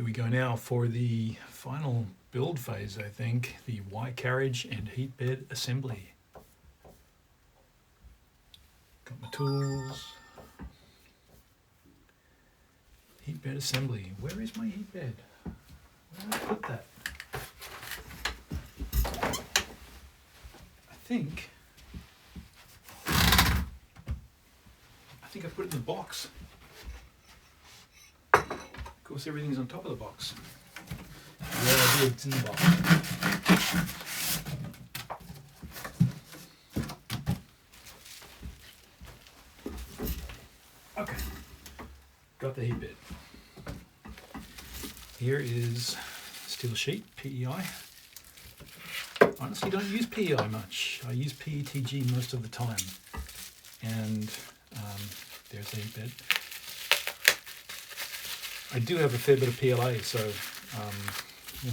Here we go now for the final build phase, I think, the Carriage and heat bed assembly. Got my tools. Heat bed assembly. Where is my heat bed? Where did I put that? I think I put it in the box. Of course, everything's on top of the box. Yeah, I did. It's in the box. Okay, got the heat bed. Here is steel sheet, PEI. Honestly, don't use PEI much. I use PETG most of the time. And there's the heat bed. I do have a fair bit of PLA, so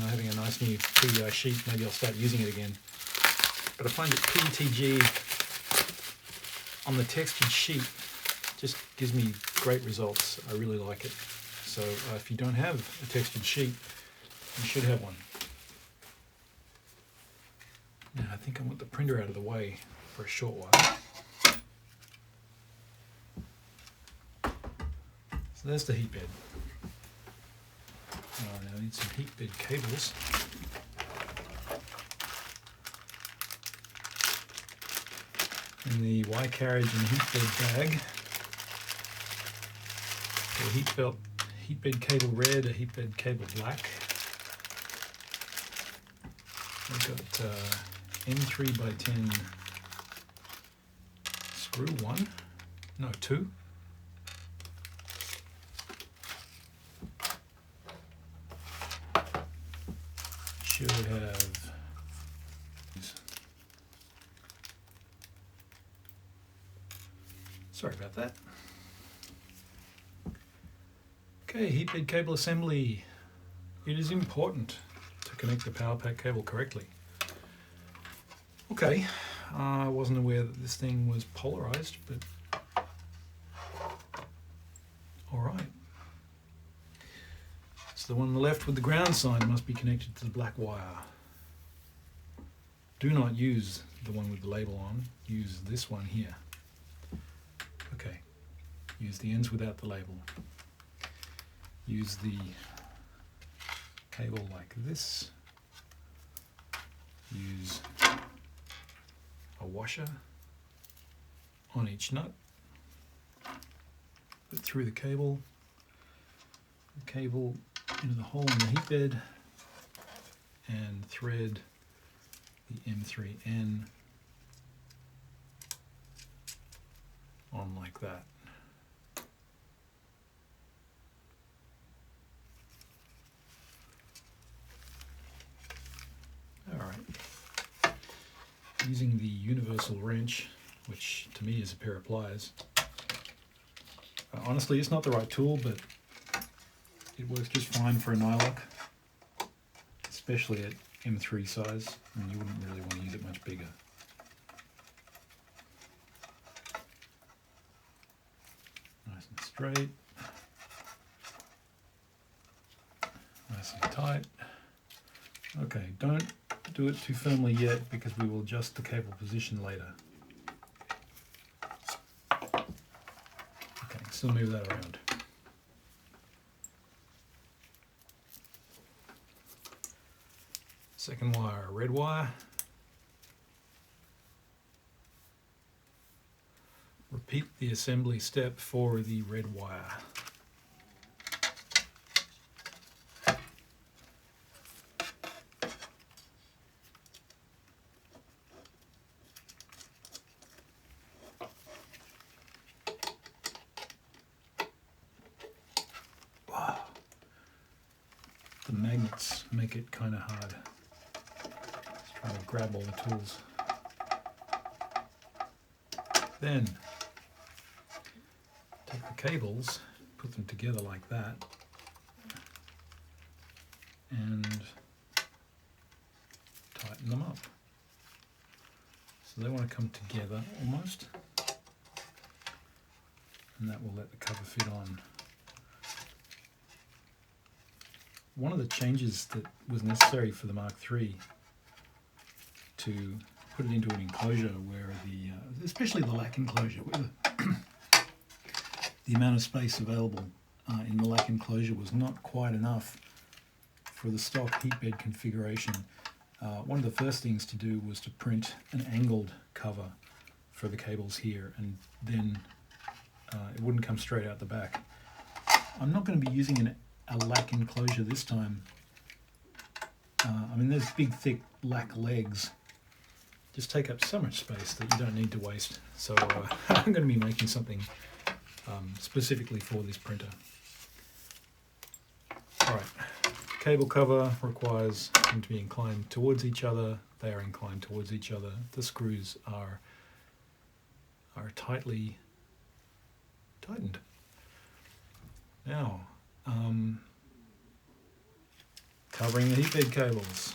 having a nice new PEI sheet, maybe I'll start using it again. But I find that PETG on the textured sheet just gives me great results. I really like it. So if you don't have a textured sheet, you should have one. Now I think I want the printer out of the way for a short while. So there's the heat bed. Now I need some heat bed cables. In the Carriage and heat bed bag, a heat bed cable red, a heat bed cable black. I've got M3 by 10 screw 2. Should have sorry about that. Okay, heat bed cable assembly. It is important to connect the power pack cable correctly. Okay, I wasn't aware that this thing was polarized, but all right. So the one on the left with the ground sign must be connected to the black wire. Do not use the one with the label on, use this one here. Okay, use the ends without the label. Use the cable like this. Use a washer on each nut. Put through the cable into the hole in the heat bed, and thread the M3N on like that. Alright. Using the universal wrench, which to me is a pair of pliers. Honestly, it's not the right tool, but it works just fine for a nylock, especially at M3 size, and you wouldn't really want to use it much bigger. Nice and straight, nice and tight. Okay, don't do it too firmly yet because we will adjust the cable position later. Okay, still move that around. Second wire, red wire. Repeat the assembly step for the red wire. Wow. The magnets make it kind of hard. Trying to grab all the tools. Then take the cables, put them together like that, and tighten them up. So they want to come together almost, and that will let the cover fit on. one of the changes that was necessary for the Mark III to put it into an enclosure where especially the lack enclosure, where the amount of space available in the lack enclosure was not quite enough for the stock heat bed configuration. One of the first things to do was to print an angled cover for the cables here, and then it wouldn't come straight out the back. I'm not going to be using a lack enclosure this time. I mean, those big thick lack legs just take up so much space that you don't need to waste. So I'm going to be making something specifically for this printer. Alright, cable cover requires them to be inclined towards each other. They are inclined towards each other. The screws are tightly tightened. Now, covering the heat bed cables.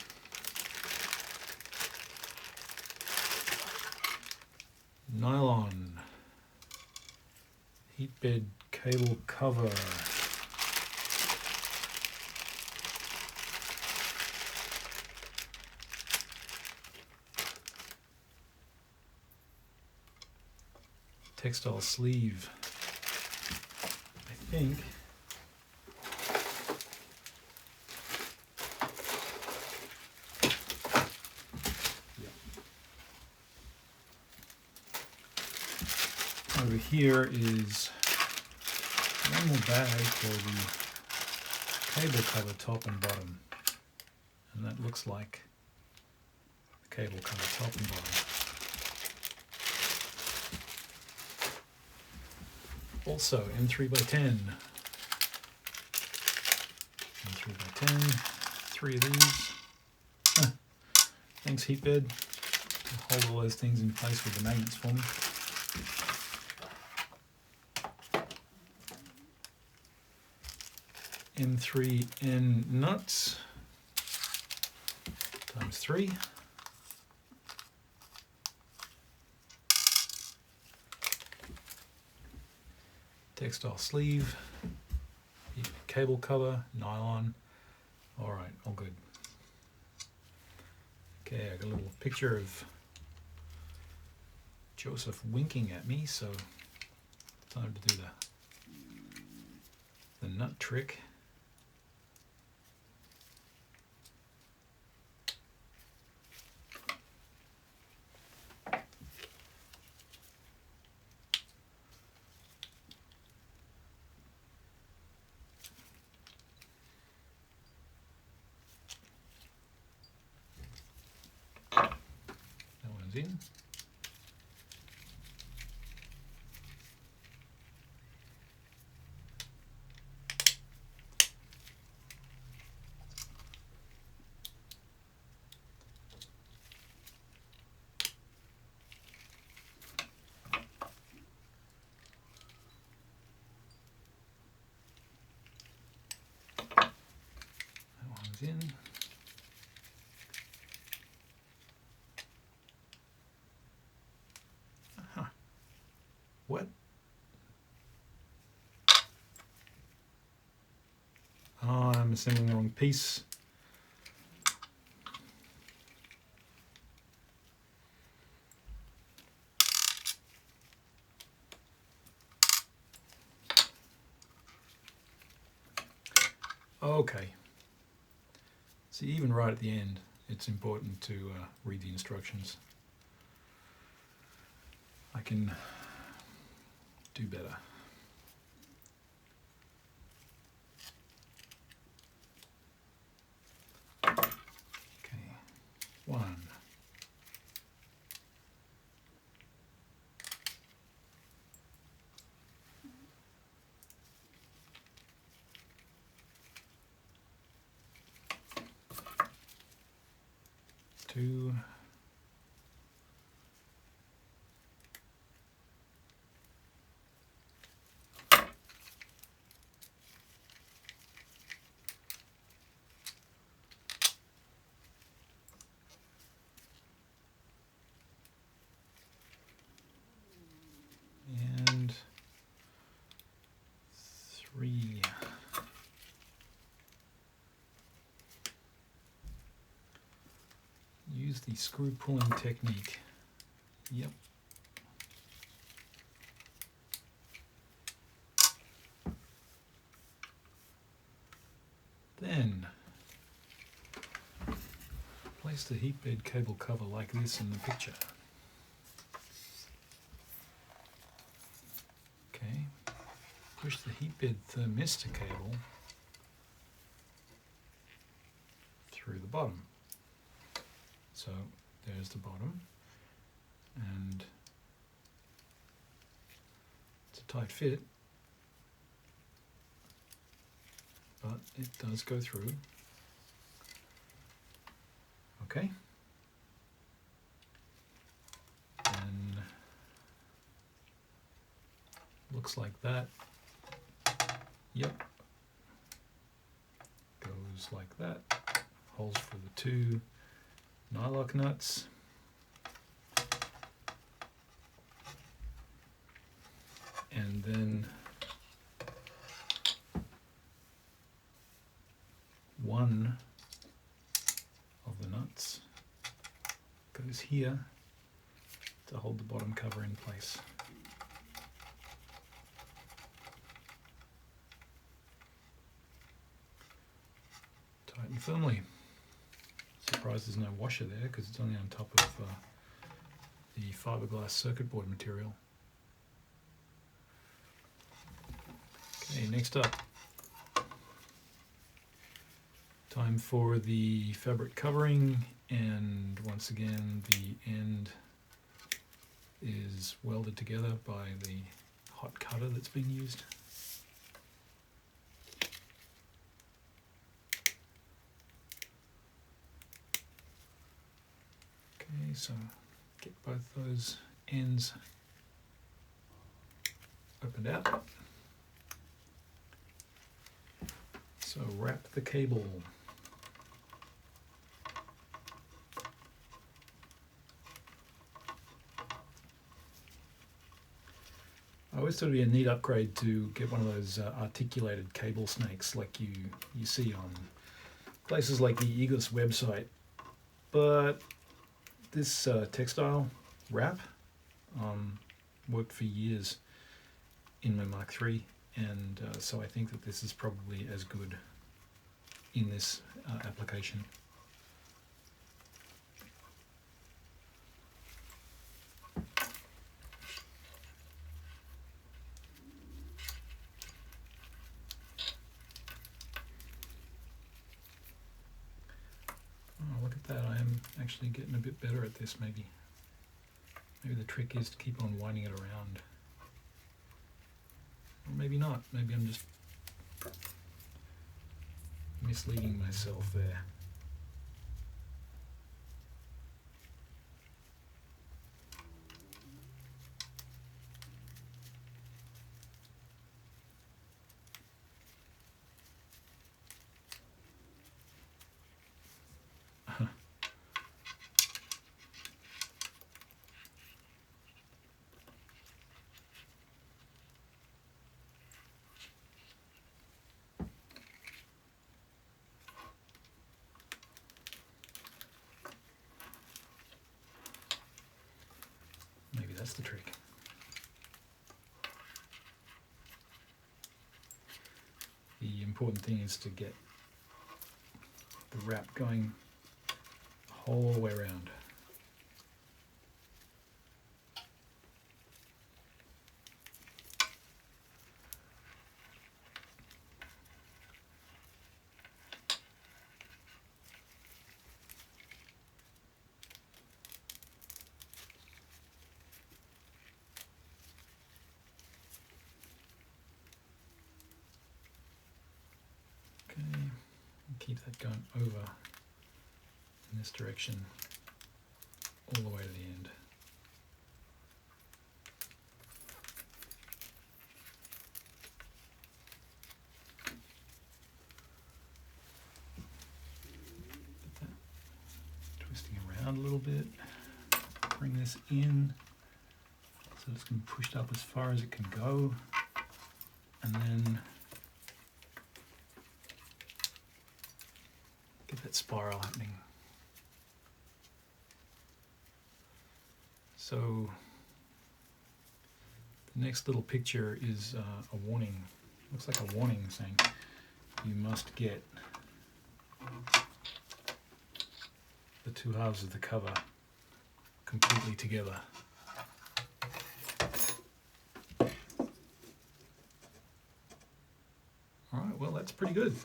Nylon heat bed cable cover. Textile sleeve. I think over here is one more bag for the cable cover top and bottom, and that looks like the cable cover top and bottom. Also M3x10, M3x10, 3 of these. Thanks heatbed, hold all those things in place with the magnets for me. M3N nuts times 3. Textile sleeve, cable cover, nylon. Alright, all good. Okay, I got a little picture of Joseph winking at me, so time to do the nut trick. In. That one's in. What? Oh, I'm assembling the wrong piece. Okay. See, even right at the end, it's important to read the instructions. I can do better. Okay, 1. Two. And 3. use the screw pulling technique. Yep. Then place the heat bed cable cover like this in the picture. Okay, push the heat bed thermistor cable through the bottom. So there's the bottom, and it's a tight fit, but it does go through. Okay. And looks like that. Yep. Goes like that. Holes for the two nylock nuts. And then one of the nuts goes here to hold the bottom cover in place. Tighten firmly. Surprised there's no washer there because it's only on top of the fiberglass circuit board material. Okay, next up, time for the fabric covering, and once again the end is welded together by the hot cutter that's been used. Okay, so get both those ends opened out. So wrap the cable. I always thought it'd be a neat upgrade to get one of those articulated cable snakes like you see on places like the Eagles website. But this textile wrap worked for years in my Mark III, and so I think that this is probably as good in this application. Oh, look at that, I am actually getting a bit better at this. Maybe the trick is to keep on winding it around. Or maybe not. Maybe I'm just misleading myself there. Maybe that's the trick. The important thing is to get the wrap going the whole way around. Okay, keep that going over in this direction all the way to the end. Get that twisting around a little bit. Bring this in so it's going to be pushed up as far as it can go, and then get that spiral happening. So the next little picture is a warning. Looks like a warning saying you must get the two halves of the cover completely together. Alright, well that's pretty good.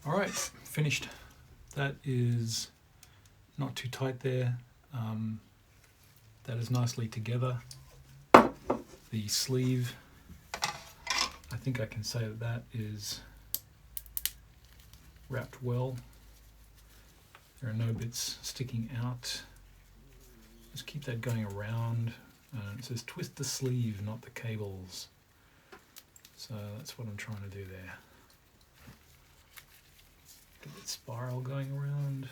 Alright, finished. That is not too tight there. That is nicely together. The sleeve, I think I can say that that is wrapped well. There are no bits sticking out. Just keep that going around. It says twist the sleeve, not the cables. So that's what I'm trying to do there. Get that spiral going around.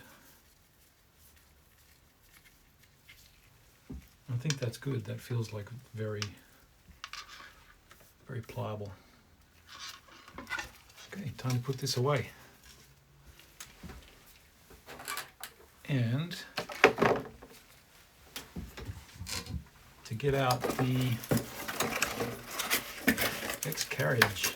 I think that's good. That feels like very, very pliable. Okay, time to put this away. And to get out the Carriage.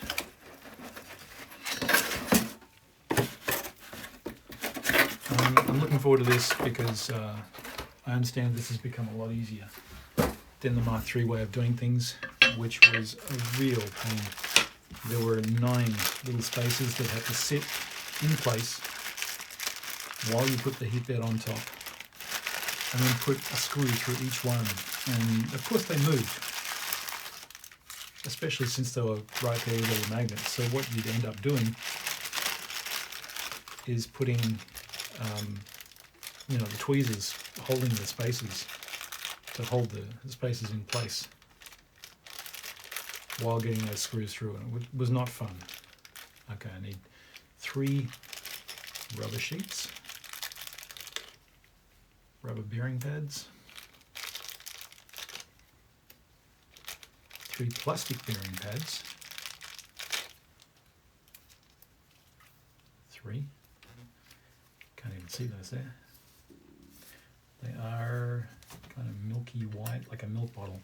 I'm looking forward to this because I understand this has become a lot easier than the Mark III way of doing things, which was a real pain. There were 9 little spaces that had to sit in place while you put the heat bed on top, and then put a screw through each one. And of course they moved, especially since they were right there with all the magnets. So what you'd end up doing is putting the tweezers holding the spaces to hold the spaces in place while getting those screws through, and it was not fun. Okay, I need 3 rubber sheets, rubber bearing pads, 3 plastic bearing pads, 3, can't even see those there. They are kind of milky white, like a milk bottle.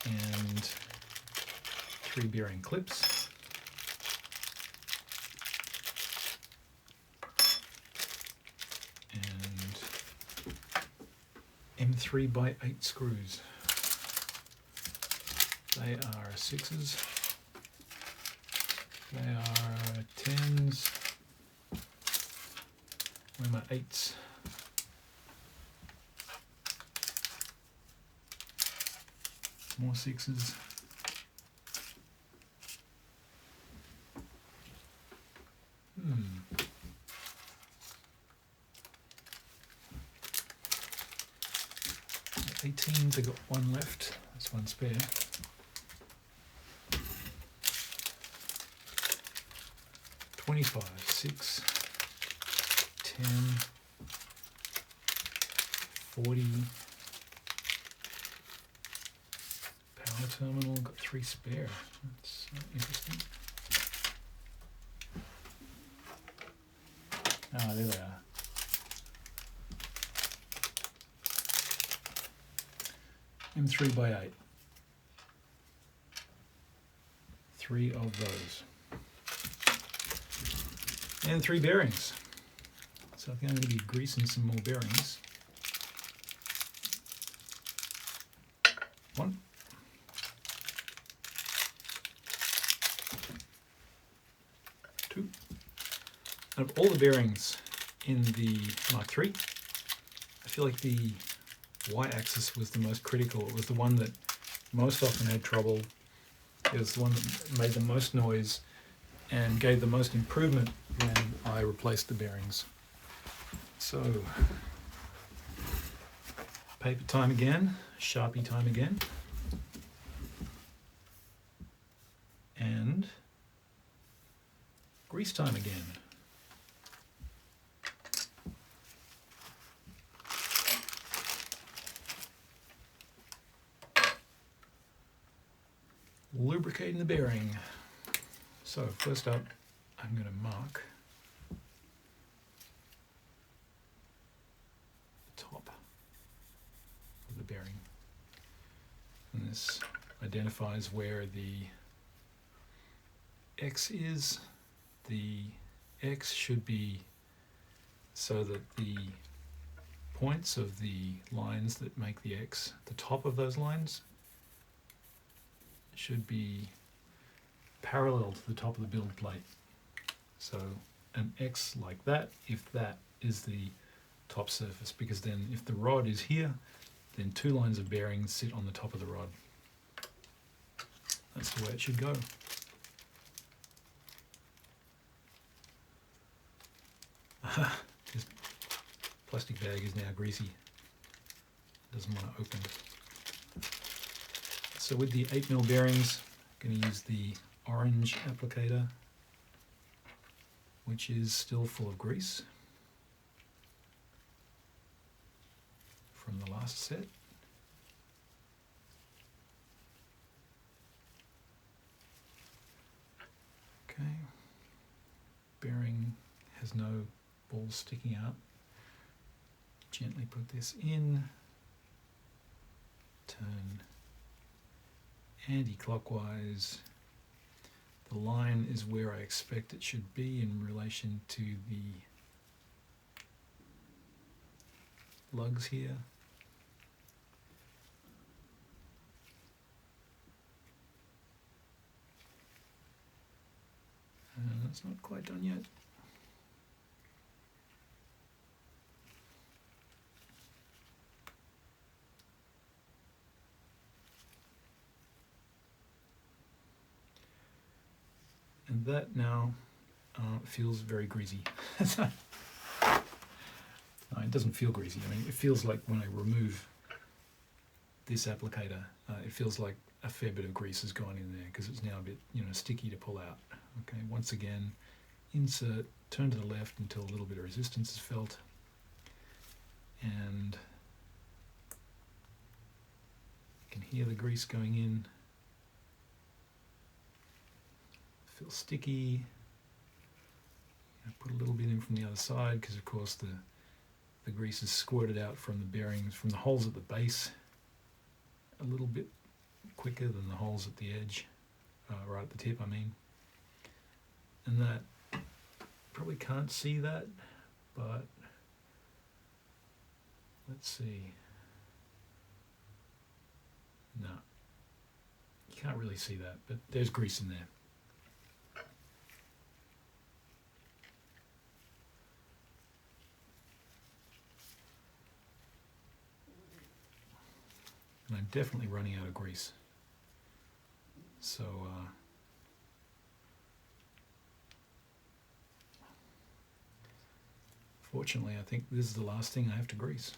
And 3 bearing clips. And M3 by 8 screws. They are 6s. They are 10s. Where are my 8s? More 6s. Hmm. 18s, I got 1 left. That's 1 spare. 25, 6, 10, 40. Power terminal, got 3 spare. That's interesting. Ah, there they are. M3 by 8. 3 of those. And 3 bearings. So I think I'm going to be greasing some more bearings. 1. 2. Out of all the bearings in the Mark III, I feel like the Y-axis was the most critical. It was the one that most often had trouble. It was the one that made the most noise, and gave the most improvement when I replaced the bearings. So, paper time again, Sharpie time again, and grease time again. Lubricating the bearing. So first up, I'm going to mark the top of the bearing. And this identifies where the X is. The X should be so that the points of the lines that make the X, the top of those lines, should be parallel to the top of the build plate. So an X like that, if that is the top surface, because then if the rod is here, then two lines of bearings sit on the top of the rod. That's the way it should go. This plastic bag is now greasy. It doesn't want to open. So with the 8mm bearings, I'm going to use the orange applicator, which is still full of grease from the last set. Okay, bearing has no balls sticking out. Gently put this in, turn anti-clockwise. The line is where I expect it should be in relation to the lugs here. And that's not quite done yet. And that now feels very greasy. No, it doesn't feel greasy. I mean, it feels like when I remove this applicator, it feels like a fair bit of grease has gone in there because it's now a bit, sticky to pull out. Okay, once again, insert, turn to the left until a little bit of resistance is felt, and you can hear the grease going in. Feels sticky. Put a little bit in from the other side because of course the grease is squirted out from the bearings, from the holes at the base a little bit quicker than the holes at the edge, right at the tip I mean. And that, probably can't see that, but let's see. No, you can't really see that, but there's grease in there. And I'm definitely running out of grease. So, fortunately, I think this is the last thing I have to grease.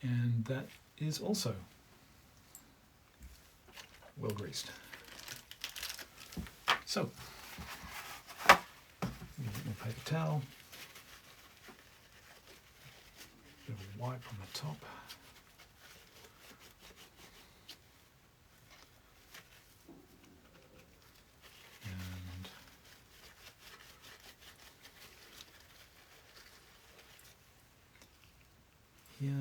And that is also well greased. So, a little more paper towel, bit of a wipe on the top. And here.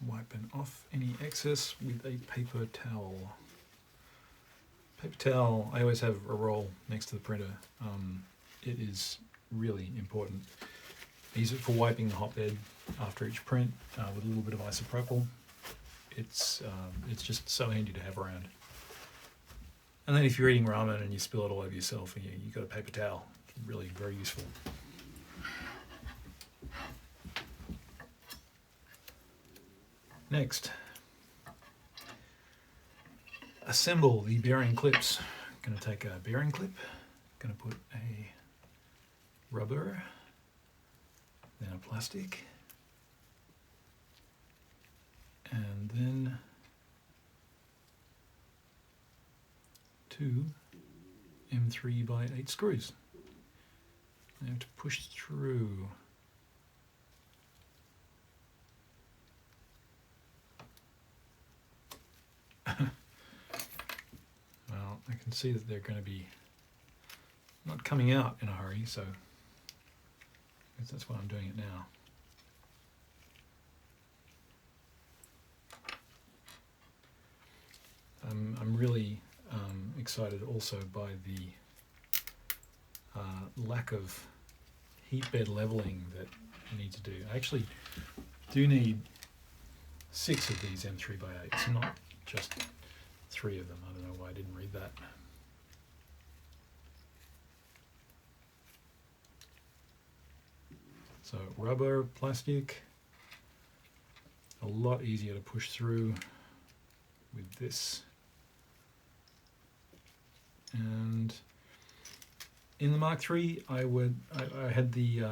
Wiping off any excess with a paper towel. Paper towel, I always have a roll next to the printer. It is really important. use it for wiping the hotbed after each print with a little bit of isopropyl. It's just so handy to have around. And then if you're eating ramen and you spill it all over yourself, you've got a paper towel. Really very useful. Next, assemble the bearing clips. I'm going to take a bearing clip, going to put a rubber, then a plastic, and then 2 M3 by 8 screws. I have to push through. Well, I can see that they're going to be not coming out in a hurry, so I guess that's why I'm doing it now. I'm really excited also by the lack of heat bed leveling that I need to do. I actually do need 6 of these M3 by 8s, not just 3 of them. I don't know why I didn't read that. So rubber, plastic, a lot easier to push through with this. And in the Mark III, I had the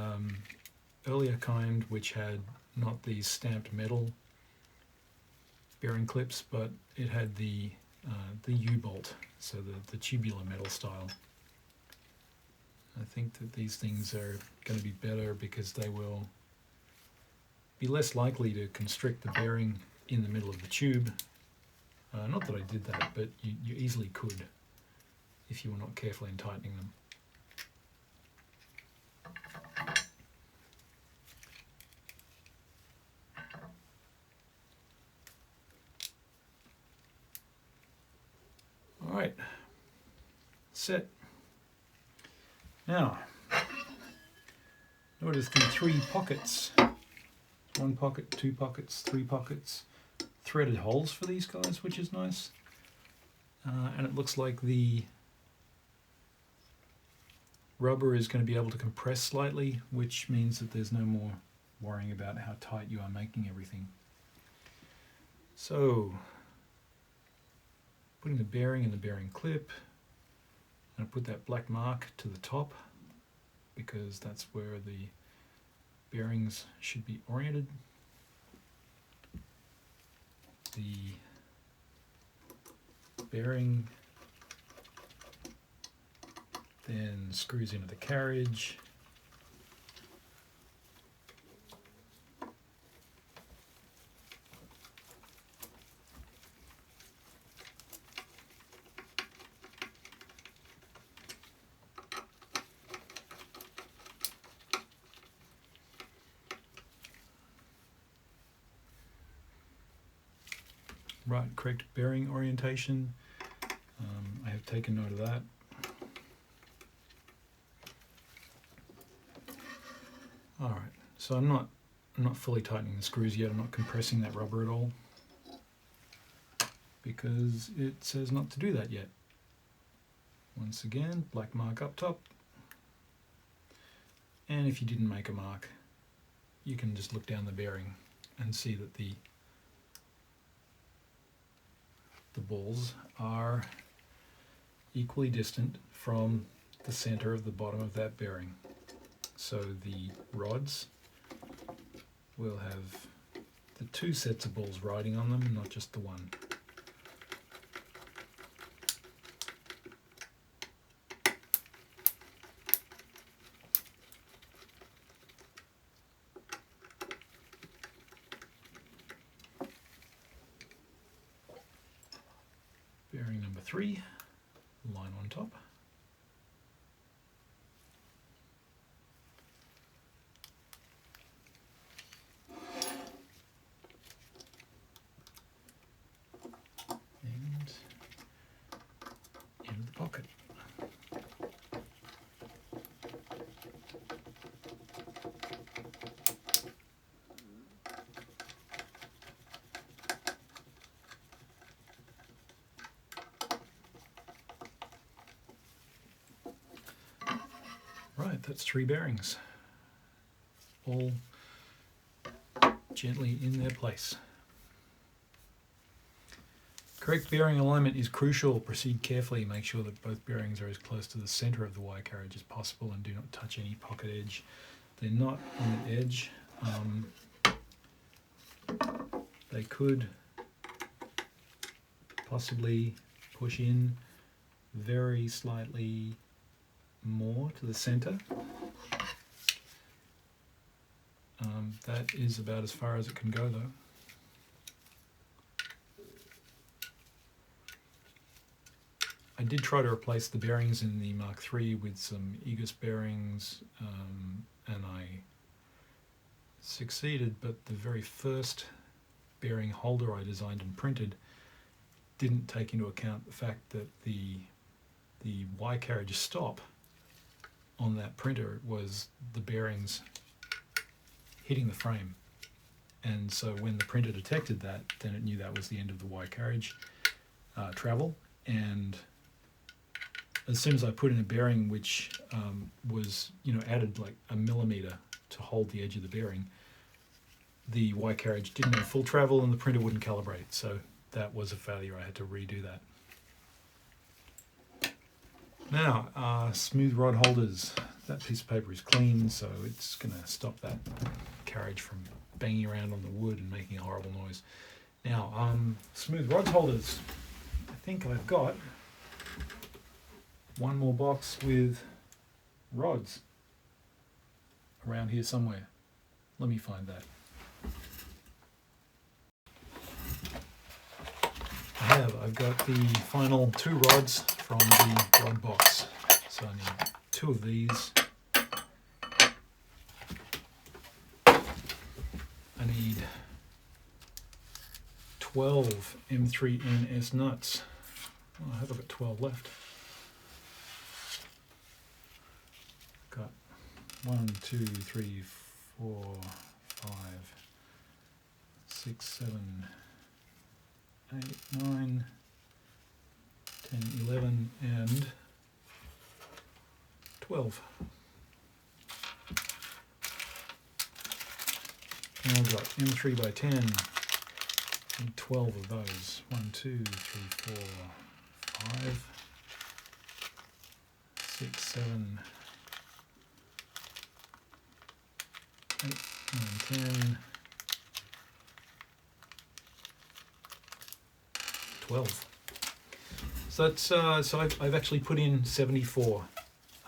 earlier kind, which had not these stamped metal bearing clips, but it had the U-bolt, so the tubular metal style. I think that these things are going to be better because they will be less likely to constrict the bearing in the middle of the tube. Not that I did that, but you easily could if you were not careful in tightening them. All right, set. Now, notice the 3 pockets. 1 pocket, 2 pockets, 3 pockets. Threaded holes for these guys, which is nice. And it looks like the rubber is going to be able to compress slightly, which means that there's no more worrying about how tight you are making everything. So, putting the bearing in the bearing clip, I'm going to put that black mark to the top because that's where the bearings should be oriented. The bearing then screws into the carriage. Right, correct bearing orientation. I have taken note of that. All right, so I'm not fully tightening the screws yet. I'm not compressing that rubber at all because it says not to do that yet. Once again, black mark up top. And if you didn't make a mark, you can just look down the bearing and see that the balls are equally distant from the center of the bottom of that bearing. So the rods will have the 2 sets of balls riding on them, not just the one. Bearing number 3, line on top. And into the pocket. Alright, that's 3 bearings, all gently in their place. Correct bearing alignment is crucial. Proceed carefully. Make sure that both bearings are as close to the center of the Y carriage as possible and do not touch any pocket edge. They're not on the edge. They could possibly push in very slightly more to the center. That is about as far as it can go though. I did try to replace the bearings in the Mark III with some Aegis bearings, and I succeeded, but the very first bearing holder I designed and printed didn't take into account the fact that the Y carriage stop on that printer was the bearings hitting the frame, and so when the printer detected that, then it knew that was the end of the Y carriage travel. And as soon as I put in a bearing which was, added like a millimeter to hold the edge of the bearing, the Y carriage didn't have full travel and the printer wouldn't calibrate. So that was a failure. I had to redo that. Now, smooth rod holders. That piece of paper is clean, so it's going to stop that carriage from banging around on the wood and making a horrible noise. Now, smooth rod holders. I think I've got one more box with rods around here somewhere. Let me find that. I've got the final 2 rods from the rod box. So I need 2 of these. I need 12 M3NS nuts. Oh, I hope I've got 12 left. Got 1, 2, 3, 4, 5, 6, 7, 8, 9, 10, 11, and 12. And I've got M3 by 10, and 12 of those. 1, 2, 3, 4, 5, 6, 7, 8, 9, 10, 12. So that's so I've actually put in 74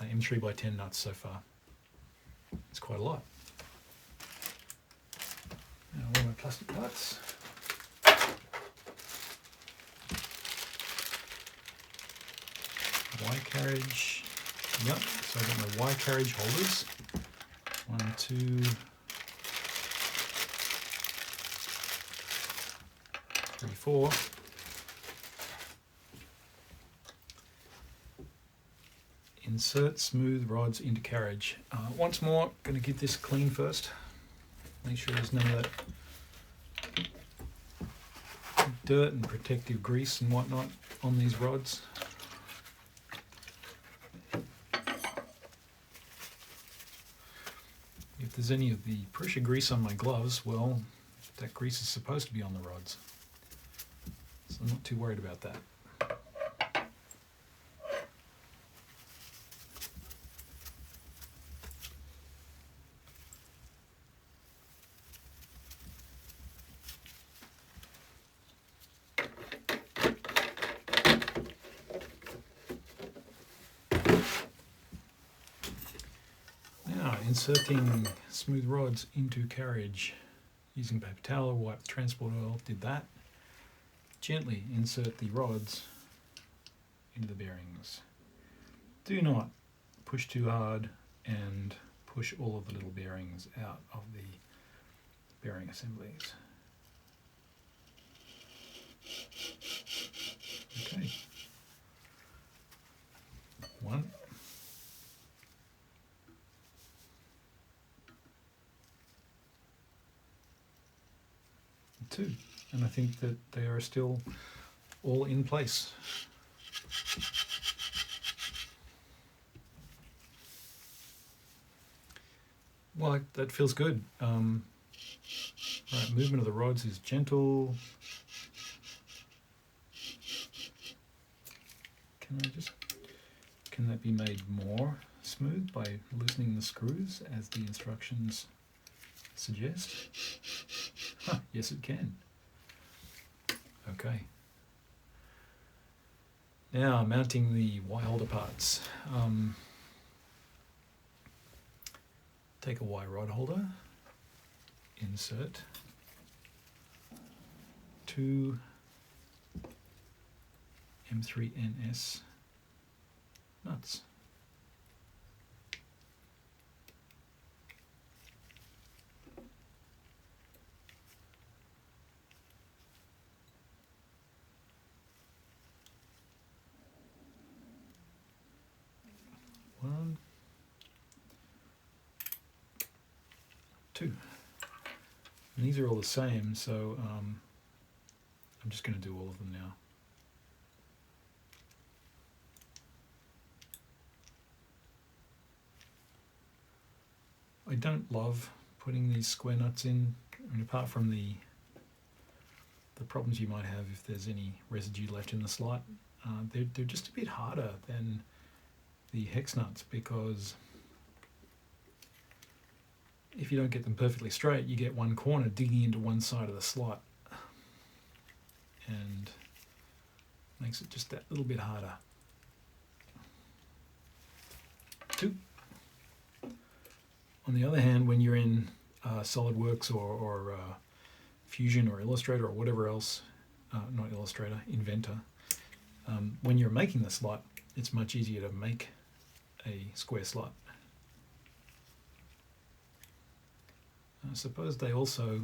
M3 by 10 nuts so far. It's quite a lot. Now all my plastic parts. Y carriage. Yep. So I've got my Y carriage holders. 1, 2, 3, 4. Insert smooth rods into carriage. Once more, going to get this clean first. Make sure there's none of that dirt and protective grease and whatnot on these rods. If there's any of the Prusa grease on my gloves, well, that grease is supposed to be on the rods. So I'm not too worried about that. Inserting smooth rods into carriage using paper towel or wipe with transport oil. Did that. Gently insert the rods into the bearings. Do not push too hard and push all of the little bearings out of the bearing assemblies. Okay. 1. 2, and I think that they are still all in place. Well, that feels good. Right, movement of the rods is gentle. Can that be made more smooth by loosening the screws as the instructions suggest? Huh, yes it can. Okay. Now mounting the Y holder parts. Take a Y rod holder, insert two M3NS nuts. One, two. And these are all the same, so I'm just going to do all of them now. I don't love putting these square nuts in, I mean, apart from the problems you might have if there's any residue left in the slot. They're just a bit harder than the hex nuts, because if you don't get them perfectly straight, you get one corner digging into one side of the slot and makes it just that little bit harder. Two. On the other hand, when you're in SolidWorks or Fusion or Illustrator or whatever else, not Illustrator, Inventor, when you're making the slot, it's much easier to make a square slot. I suppose they also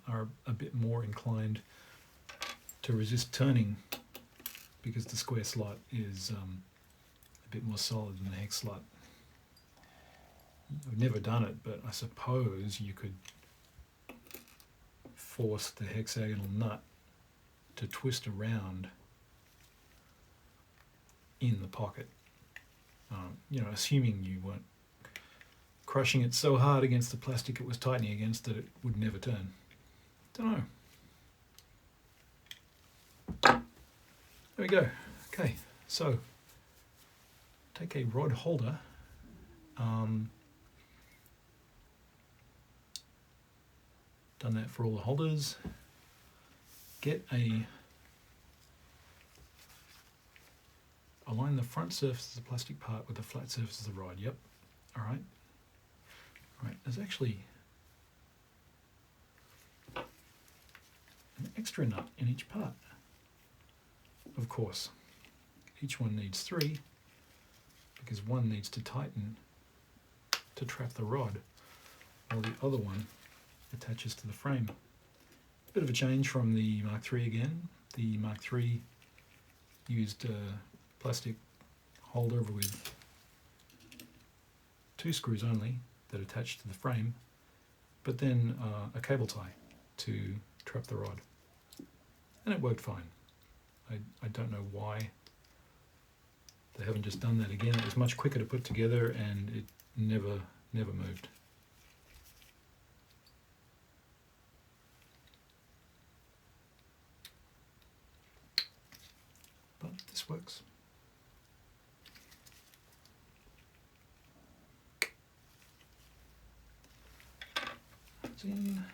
are a bit more inclined to resist turning, because the square slot is a bit more solid than the hex slot. I've never done it, but I suppose you could force the hexagonal nut to twist around in the pocket. You know, assuming you weren't crushing it so hard against the plastic it was tightening against that it would never turn. Don't know. There we go. Okay, so take a rod holder. Done that for all the holders. Align the front surface of the plastic part with the flat surface of the rod. Yep. All right. Right. There's actually an extra nut in each part. Of course, each one needs 3, because one needs to tighten to trap the rod, while the other one attaches to the frame. Bit of a change from the Mark III again. The Mark III used a plastic holder with 2 screws only that attached to the frame, but then a cable tie to trap the rod. And it worked fine. I don't know why they haven't just done that again. It was much quicker to put together, and it never moved. But this works. It's in.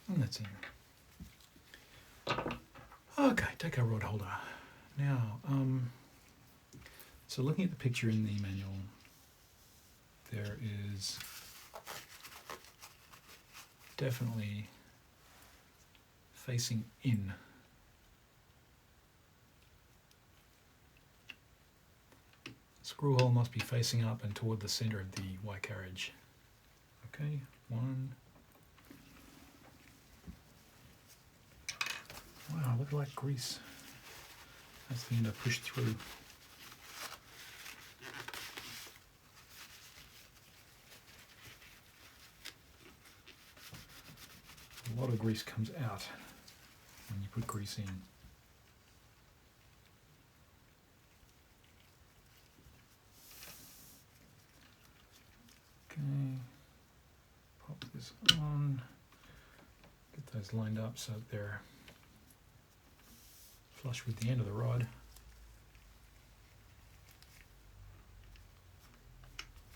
And that's in. Okay, take our rod holder. Now, so looking at the picture in the manual, there is definitely facing in. Screw hole must be facing up and toward the center of the Y carriage. Okay, 1. Wow, look like grease. That's the end I pushed through. A lot of grease comes out when put grease in. Okay, pop this on, get those lined up so that they're flush with the end of the rod.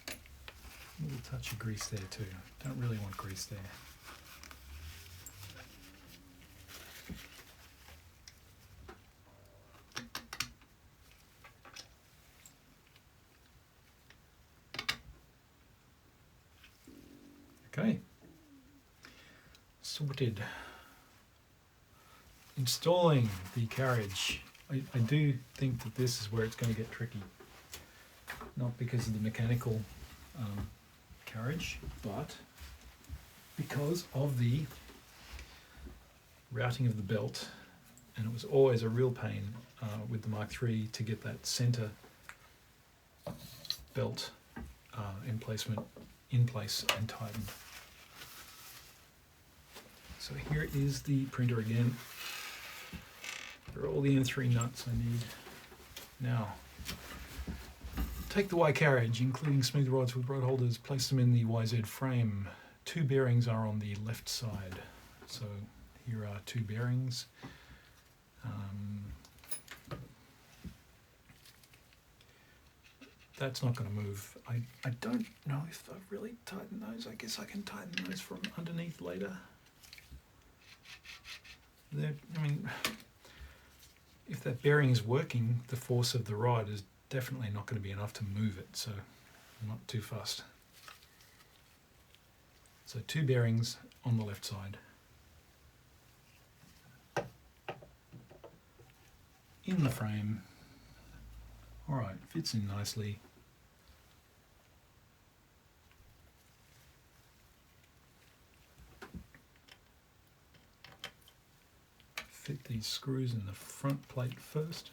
A little touch of grease there too. Don't really want grease there. Okay, sorted. Installing the carriage. I do think that this is where it's going to get tricky. Not because of the mechanical carriage, but because of the routing of the belt. And it was always a real pain with the Mark III to get that center belt in place and tightened. So here is the printer again. There are all the M3 nuts I need. Now, take the Y carriage, including smooth rods with rod holders, place them in the YZ frame. 2 bearings are on the left side. So here are 2 bearings. That's not going to move. I don't know if I've really tightened those. I guess I can tighten those from underneath later. I mean, if that bearing is working, the force of the rod is definitely not going to be enough to move it, so I'm not too fussed. So 2 bearings on the left side. In the frame. Alright, fits in nicely. Fit these screws in the front plate first.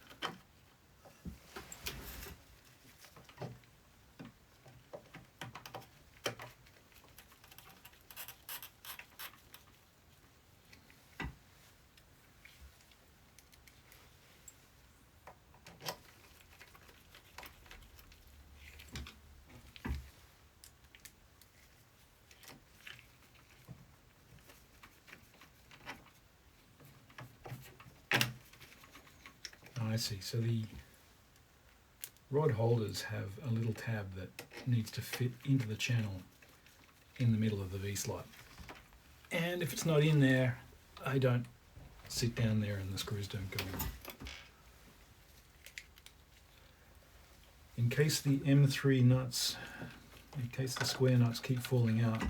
I see. So the rod holders have a little tab that needs to fit into the channel in the middle of the V-slot. And if it's not in there, I don't sit down there and the screws don't go in. In case the M3 nuts, in case the square nuts keep falling out,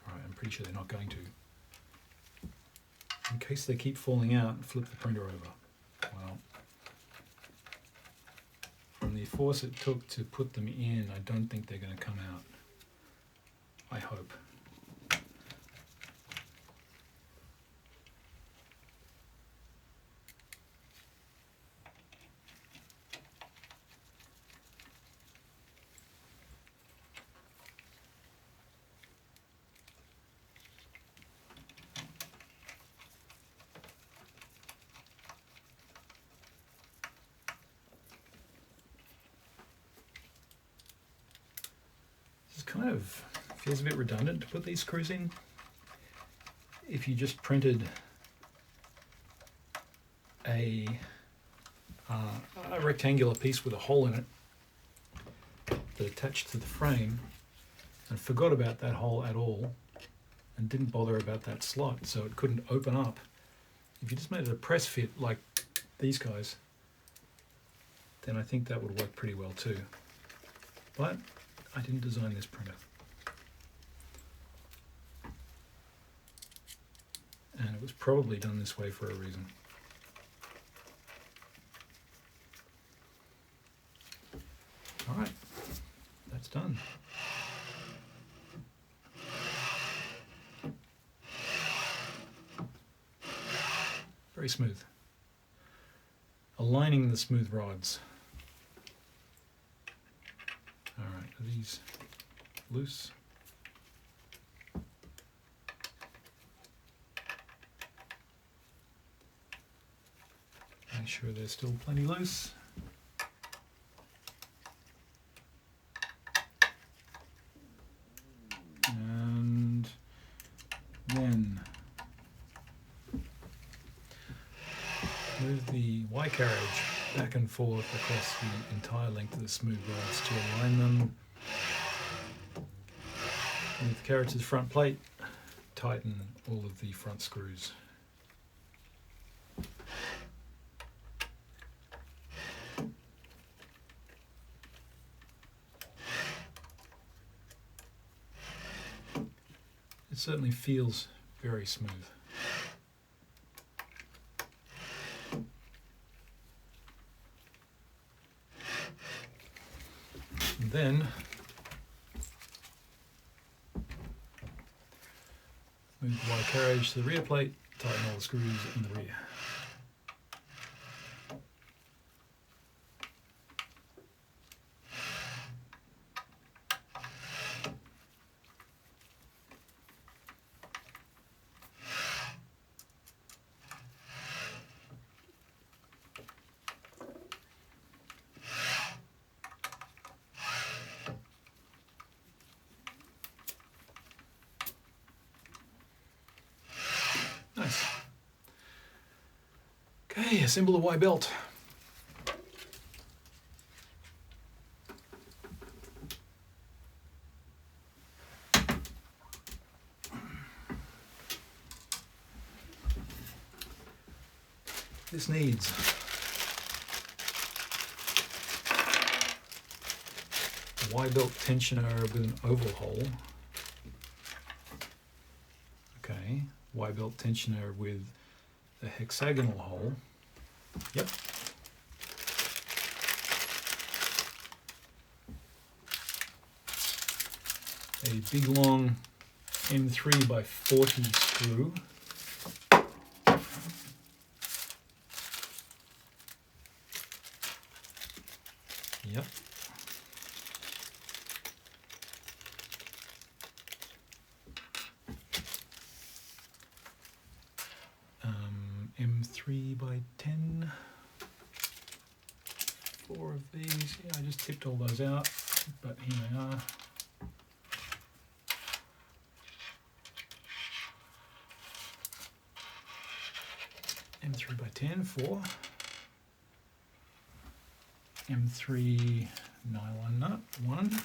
alright, I'm pretty sure they're not going to. In case they keep falling out, flip the printer over. Well, from the force it took to put them in, I don't think they're going to come out. I hope. Kind of feels a bit redundant to put these screws in. If you just printed a rectangular piece with a hole in it that attached to the frame and forgot about that hole at all and didn't bother about that slot so it couldn't open up, if you just made it a press fit like these guys, then I think that would work pretty well too. But I didn't design this printer. And it was probably done this way for a reason. Alright, that's done. Very smooth. Aligning the smooth rods. Alright, are these loose? sure they're still plenty loose. And then move the Y carriage back and forth across the entire length of the smooth rods to align them. With the carriage's front plate, tighten all of the front screws. It certainly feels very smooth. And then move the Y carriage to the rear plate, tighten all the screws in the rear. Nice. Okay, assemble the Y belt. This needs a Y belt tensioner with an oval hole. Okay, Y belt tensioner with a hexagonal hole. Yep. A big long M3 by 40 screw. Yep. M3 by 10. 4 of these. Yeah, I just tipped all those out, but here they are. M3 by 10, 4. M3 nylon nut, 1.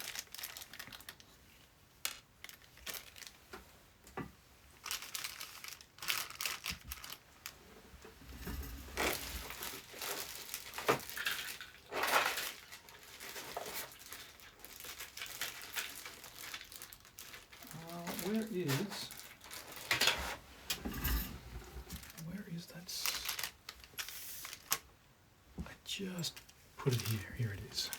Where is that? I just put it here. Here it is.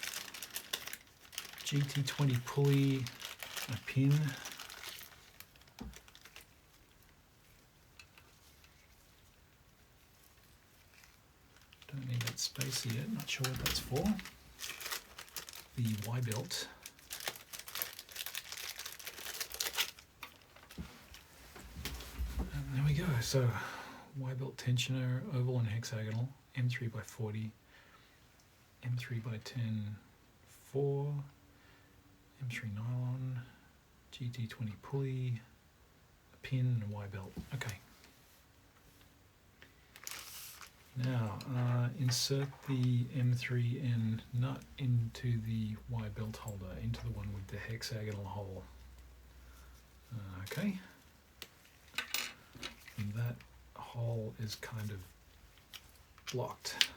GT20 pulley, a pin. Don't need that spacer yet. Not sure what that's for. The Y belt. There we go. So Y belt tensioner, oval and hexagonal, M3 by 40, M3 by 10, 4, M3 nylon, GT20 pulley, a pin, and a Y belt. Okay. Now insert the M3N nut into the Y belt holder, into the one with the hexagonal hole. Okay. And that hole is kind of blocked.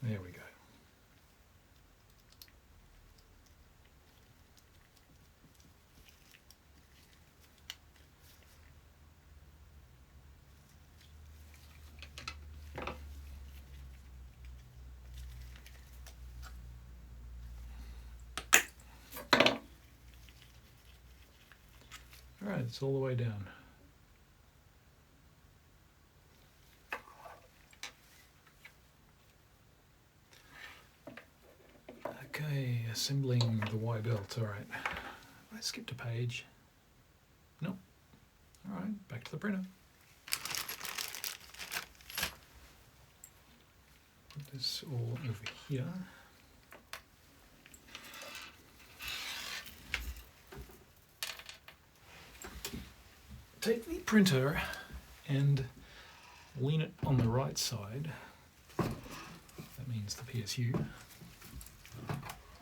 There we go. All right, it's all the way down. Okay, assembling the Y belt. All right, I skipped a page. Nope. All right, back to the printer. put this all over here. Take the printer and lean it on the right side. That means the PSU.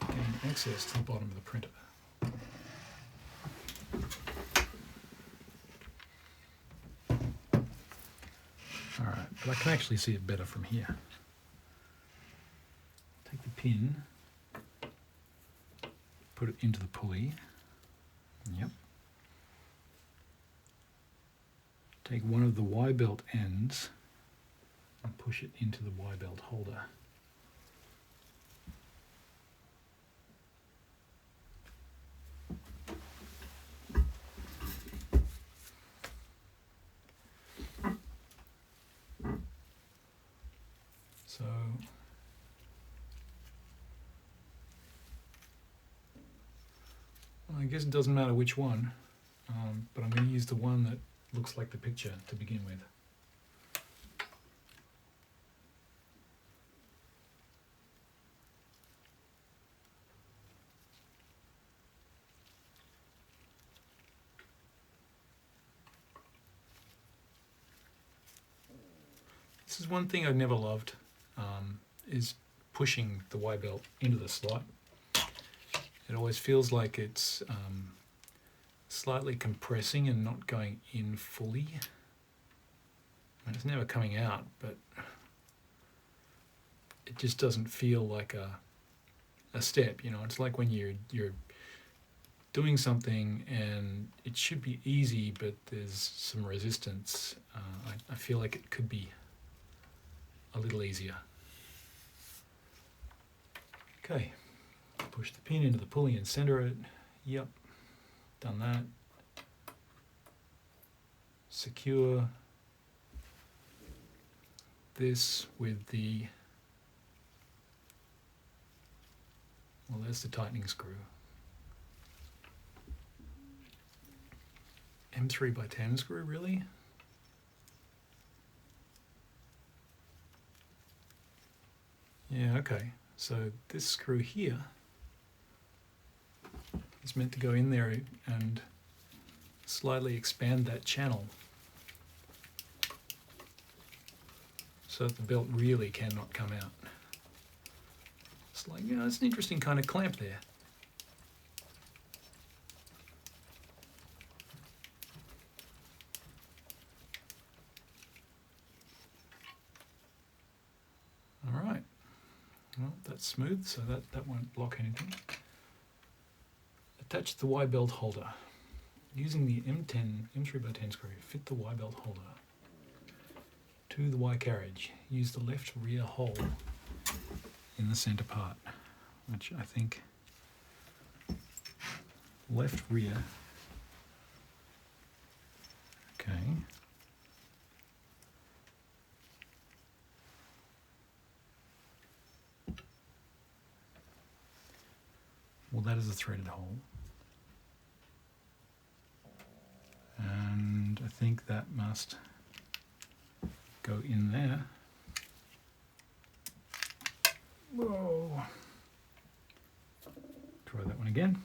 Gain access to the bottom of the printer. Alright, but I can actually see it better from here. Take the pin, put it into the pulley. Yep. Take one of the Y-belt ends and push it into the Y-belt holder. So I guess it doesn't matter which one, but I'm going to use the one that looks like the picture to begin with. This is one thing I've never loved, is pushing the Y-belt into the slot. It always feels like it's slightly compressing and not going in fully. I mean, it's never coming out, but it just doesn't feel like a step. You know, it's like when you're doing something and it should be easy, but there's some resistance. I feel like it could be a little easier. Okay, push the pin into the pulley and center it. Yep, done that. Secure this with the, well, there's the tightening screw. M3 by 10 screw, really? Yeah, okay. So this screw here is meant to go in there and slightly expand that channel so that the belt really cannot come out. It's like, you know, it's an interesting kind of clamp there. All right. Well, that's smooth, so that won't block anything. Attach the Y-belt holder. Using the M3 by 10 screw, fit the Y-belt holder to the Y carriage. Use the left rear hole in the center part, which I think left rear. Okay. Well, that is a threaded hole. And I think that must go in there. Whoa. Try that one again.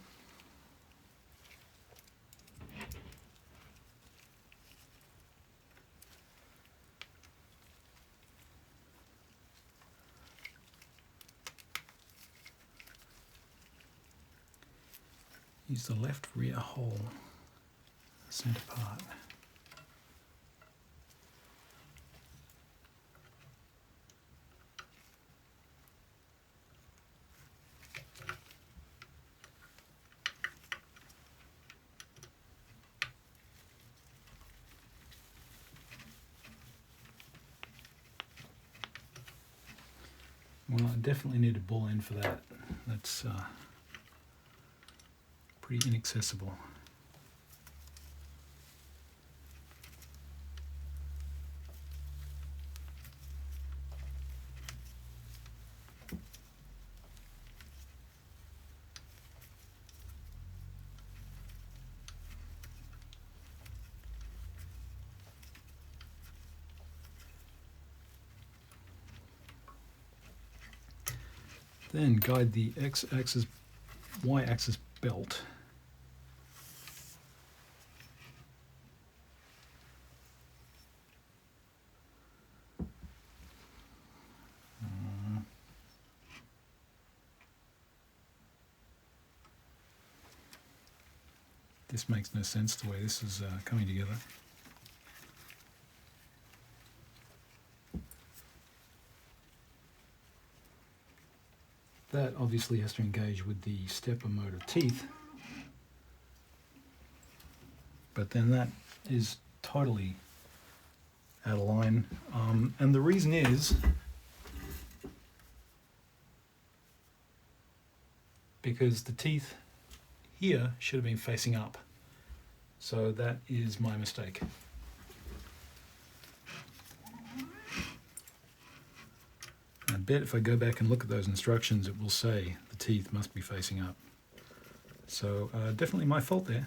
Use the left rear hole, center part. Well, I definitely need a ball end for that. That's pretty inaccessible. Then guide the x-axis, y-axis belt. This makes no sense the way this is coming together. That obviously has to engage with the stepper motor teeth, but then that is totally out of line, and the reason is because the teeth here should have been facing up, so that is my mistake. I bet if I go back and look at those instructions, it will say the teeth must be facing up. So definitely my fault there.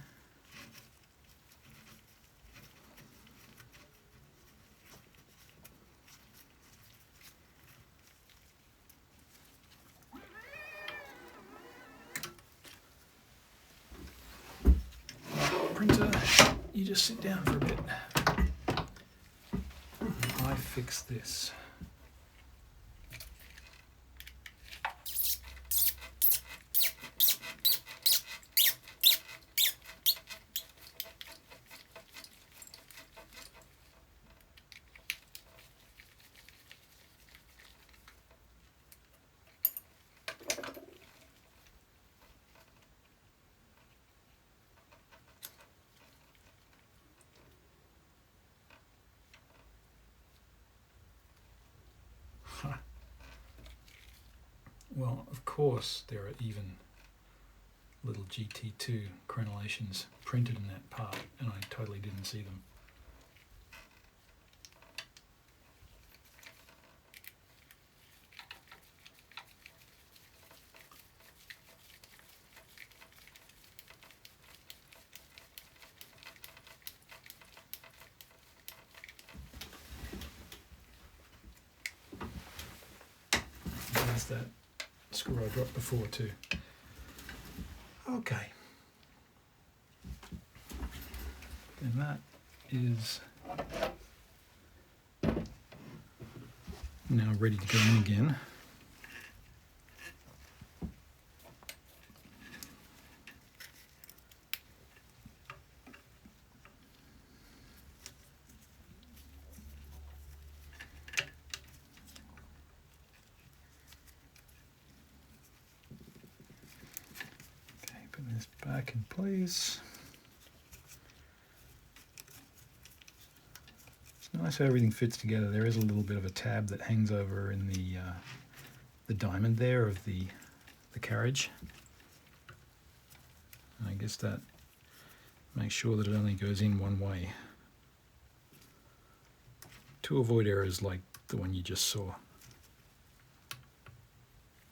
Printer, you just sit down for a bit. I fix this. Well, of course there are even little GT2 crenellations printed in that part, and I totally didn't see them. There's that screw I dropped before too. Okay. Then that is now ready to go in again. Put this back in place. It's nice how everything fits together. There is a little bit of a tab that hangs over in the diamond there of the carriage. And I guess that makes sure that it only goes in one way to avoid errors like the one you just saw.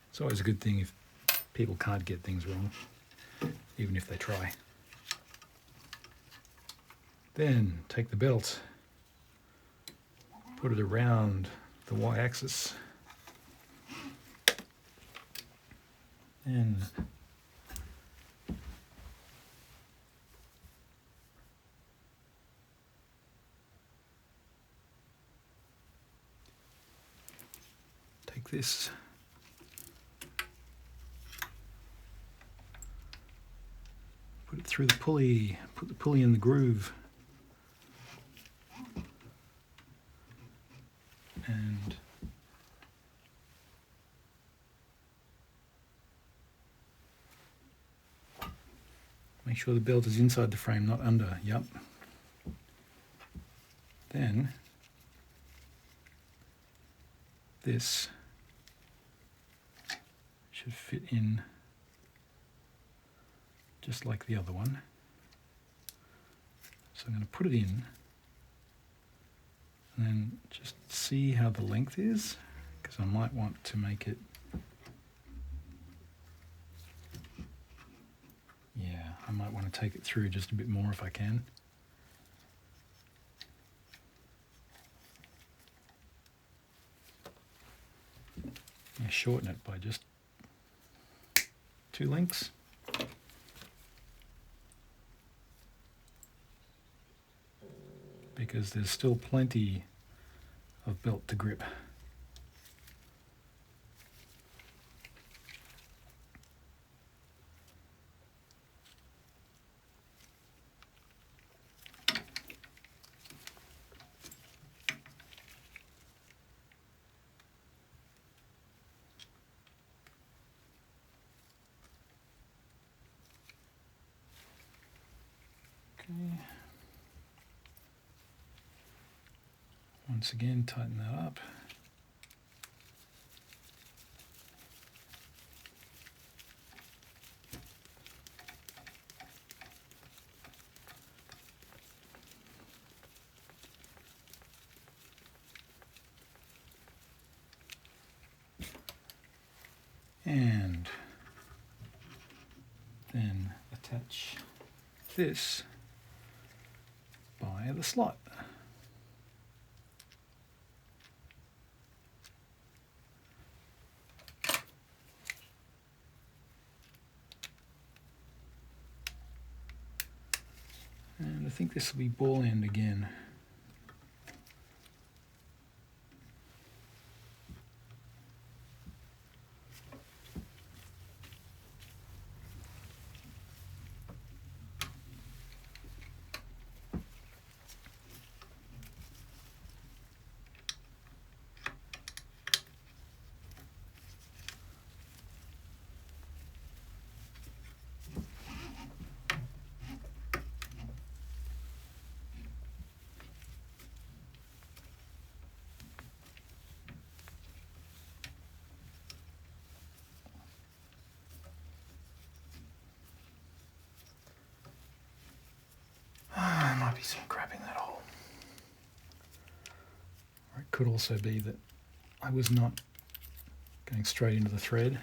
It's always a good thing if people can't get things wrong, even if they try. Then take the belt, put it around the y-axis, and take this, put it through the pulley, put the pulley in the groove, and make sure the belt is inside the frame, not under. Yep. Then this should fit in just like the other one. So I'm going to put it in and then just see how the length is, because I might want to make it, yeah, I might want to take it through just a bit more if I can. Yeah, shorten it by just 2 links. Because there's still plenty of belt to grip. Okay. Once again, tighten that up. And then attach this by the slot. And I think this will be ball end again. Might be some crap in that hole. Or it could also be that I was not going straight into the thread.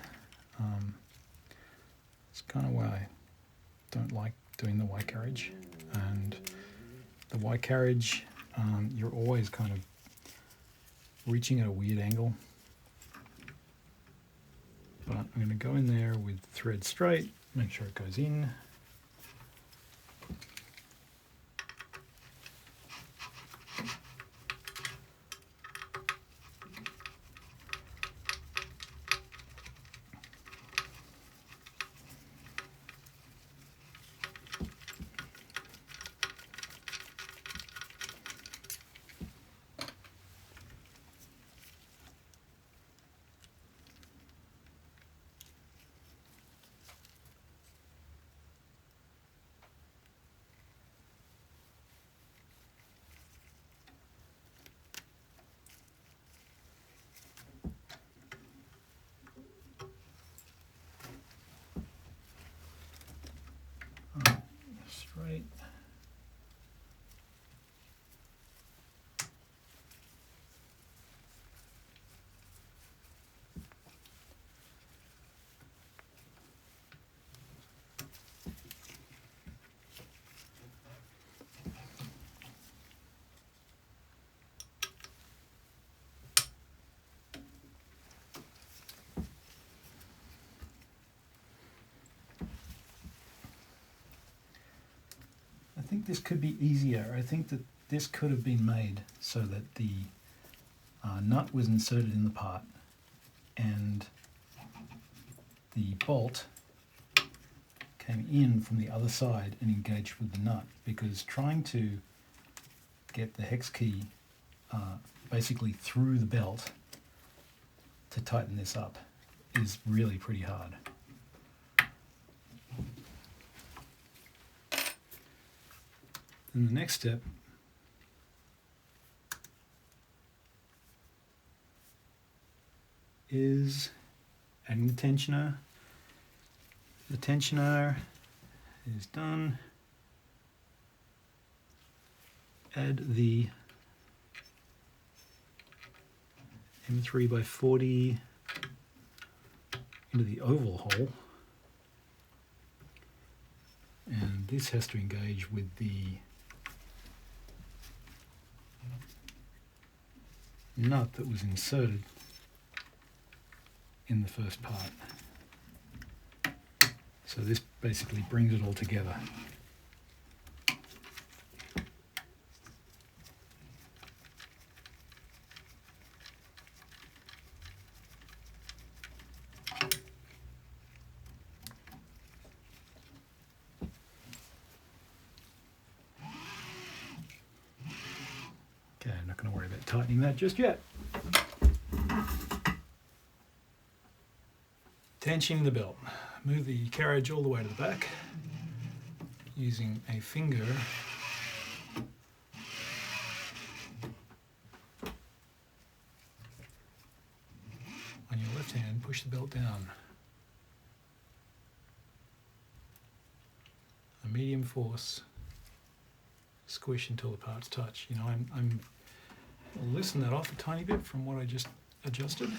It's kind of why I don't like doing the Y carriage. And the Y carriage, you're always kind of reaching at a weird angle. But I'm going to go in there with thread straight, make sure it goes in. Straight. I think this could be easier. I think that this could have been made so that the nut was inserted in the part and the bolt came in from the other side and engaged with the nut, because trying to get the hex key basically through the belt to tighten this up is really pretty hard. Then the next step is adding the tensioner. The tensioner is done. Add the M3x40 into the oval hole. And this has to engage with the nut that was inserted in the first part. So this basically brings it all together. Okay, I'm not going to worry about tightening that just yet. Tensioning the belt. Move the carriage all the way to the back using a finger on your left hand. Push the belt down. A medium force. Squish until the parts touch. You know, I'm I'll loosen that off a tiny bit from what I just adjusted.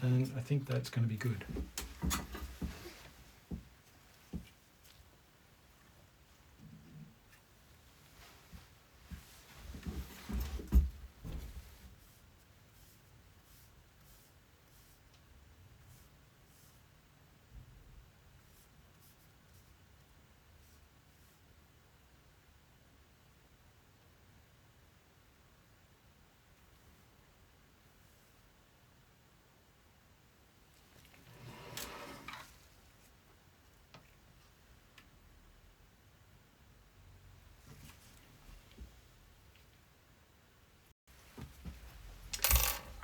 And I think that's going to be good.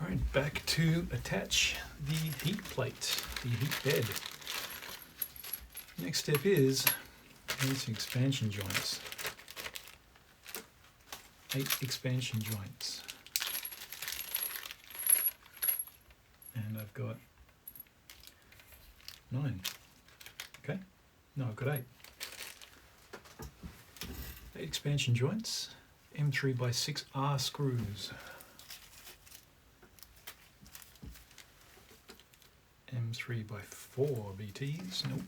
Alright, back to attach the heat plate, the heat bed. Next step is these expansion joints. 8 expansion joints. And I've got 9. Okay? No, I've got 8. 8 expansion joints, M3 by 6R screws. M3 by 4 BTs, nope.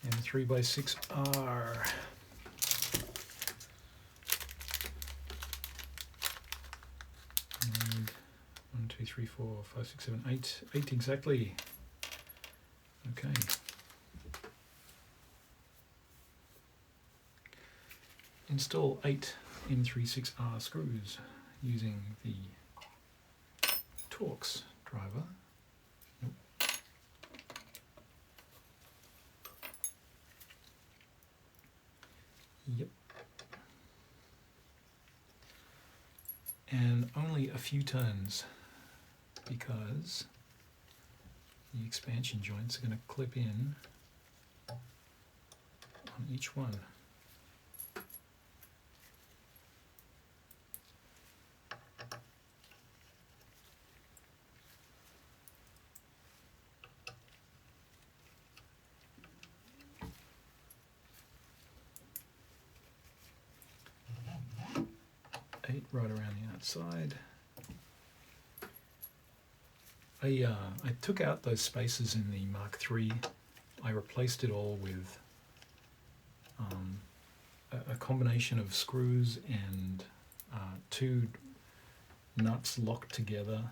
M3 by 6R. And 1, 2, 3, 4, 5, 6, 7, 8. 8 exactly. Okay. Install 8 M36R screws using the Torx driver. Nope. Yep. And only a few turns because the expansion joints are going to clip in on each one. Right around the outside. I took out those spaces in the Mark III. I replaced it all with a combination of screws and 2 nuts locked together,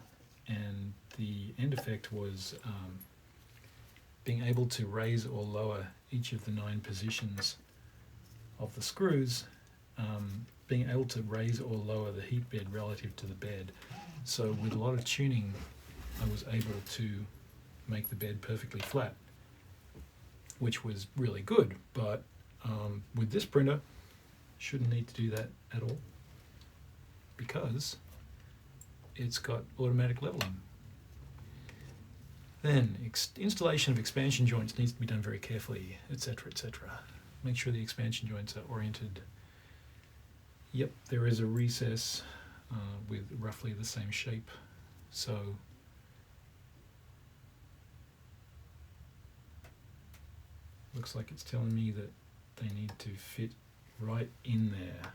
and the end effect was being able to raise or lower each of the 9 positions of the screws, being able to raise or lower the heat bed relative to the bed. So with a lot of tuning, I was able to make the bed perfectly flat, which was really good. But with this printer, shouldn't need to do that at all because it's got automatic leveling. Then installation of expansion joints needs to be done very carefully, etc., etc. Make sure the expansion joints are oriented. Yep, there is a recess with roughly the same shape, so looks like it's telling me that they need to fit right in there.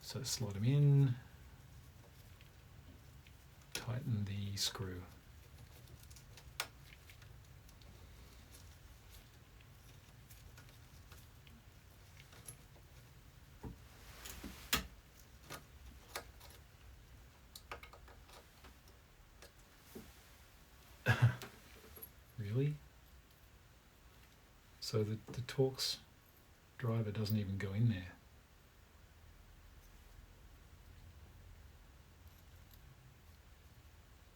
So slot them in, tighten the screw. really? So the Torx driver doesn't even go in there.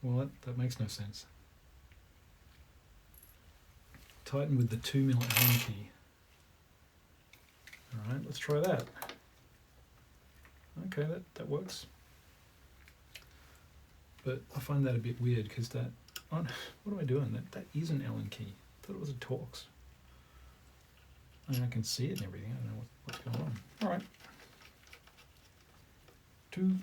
Well, that makes no sense. Tighten with the 2mm Allen key. Alright, let's try that. Okay, that works. But I find that a bit weird because that, what am I doing? That is an Allen key. I thought it was a Torx. I mean, I can see it and everything. I don't know what's going on. Alright. 2.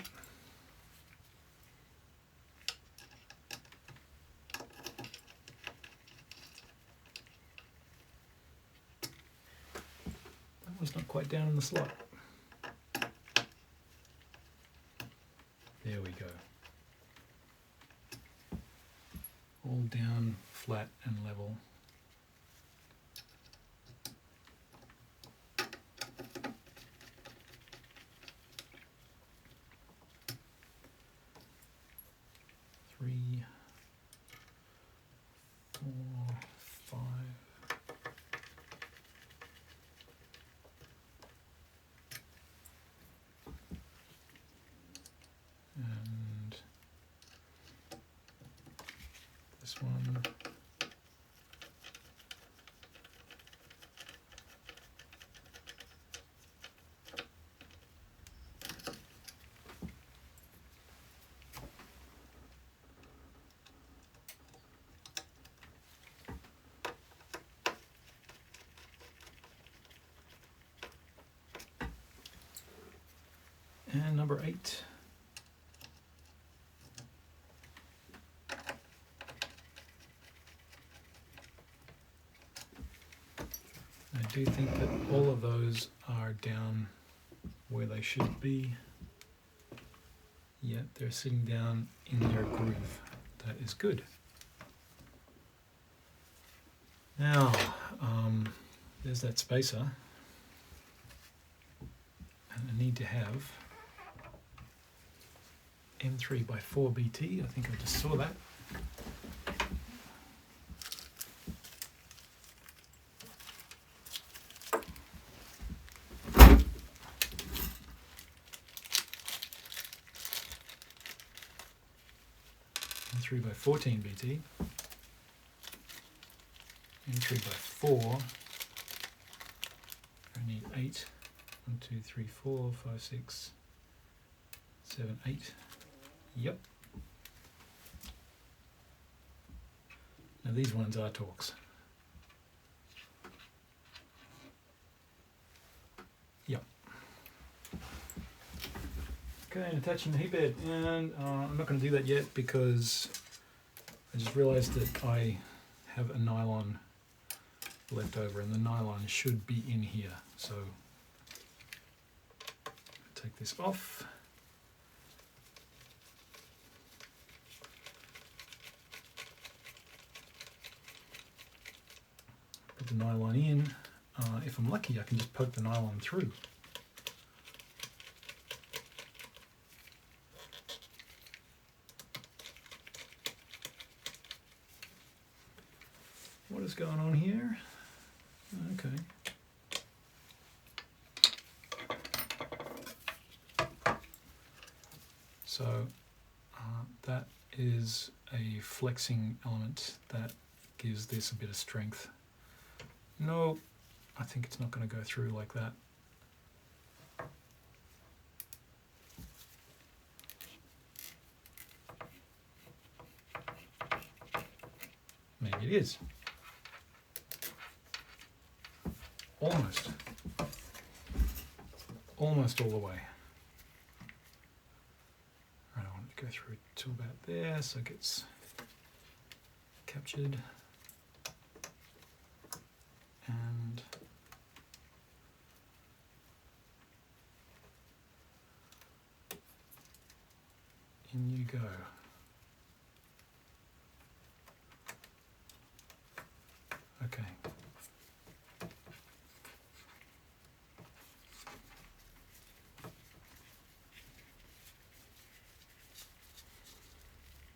That one's not quite down in the slot. There we go. All down, flat and level. Three, 4, 5. And this one. And number 8. I do think that all of those are down where they should be, yet they're sitting down in their groove. That is good. Now, there's that spacer, and I need to have M3x4 BT. I think I just saw that. M3x14 BT. M3x4. I need 8. 1, 2, 3, 4, 5, 6, 7, 8. Yep. Now these ones are Torx. Yep. Okay, and attaching the heat bed, and I'm not going to do that yet because I just realized that I have a nylon left over, and the nylon should be in here. So take this off. Put the nylon in. If I'm lucky, I can just poke the nylon through. What is going on here? Okay. So that is a flexing element that gives this a bit of strength. No, I think it's not going to go through like that. Maybe it is. Almost. Almost all the way. Right, I want to go through to about there so it gets captured. And in you go. Okay.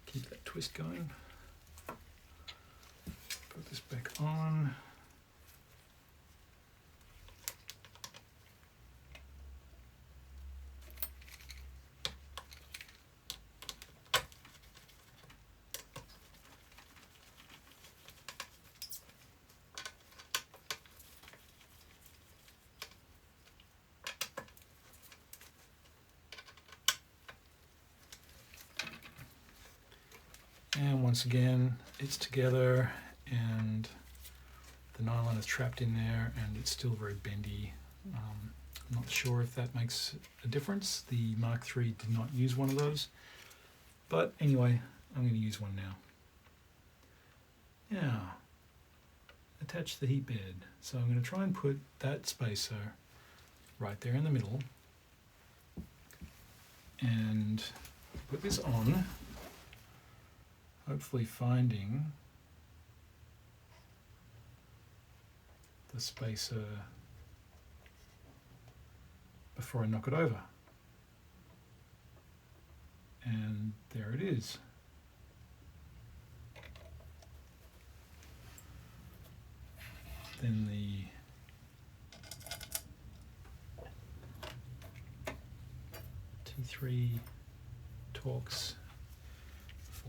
Keep that twist going. Put on. And once again, it's together and the nylon is trapped in there and it's still very bendy. I'm not sure if that makes a difference. The Mark III did not use one of those. But anyway, I'm going to use one now. Now, attach the heat bed. So I'm going to try and put that spacer right there in the middle and put this on. Hopefully finding the spacer before I knock it over. And there it is. Then the T3 Torx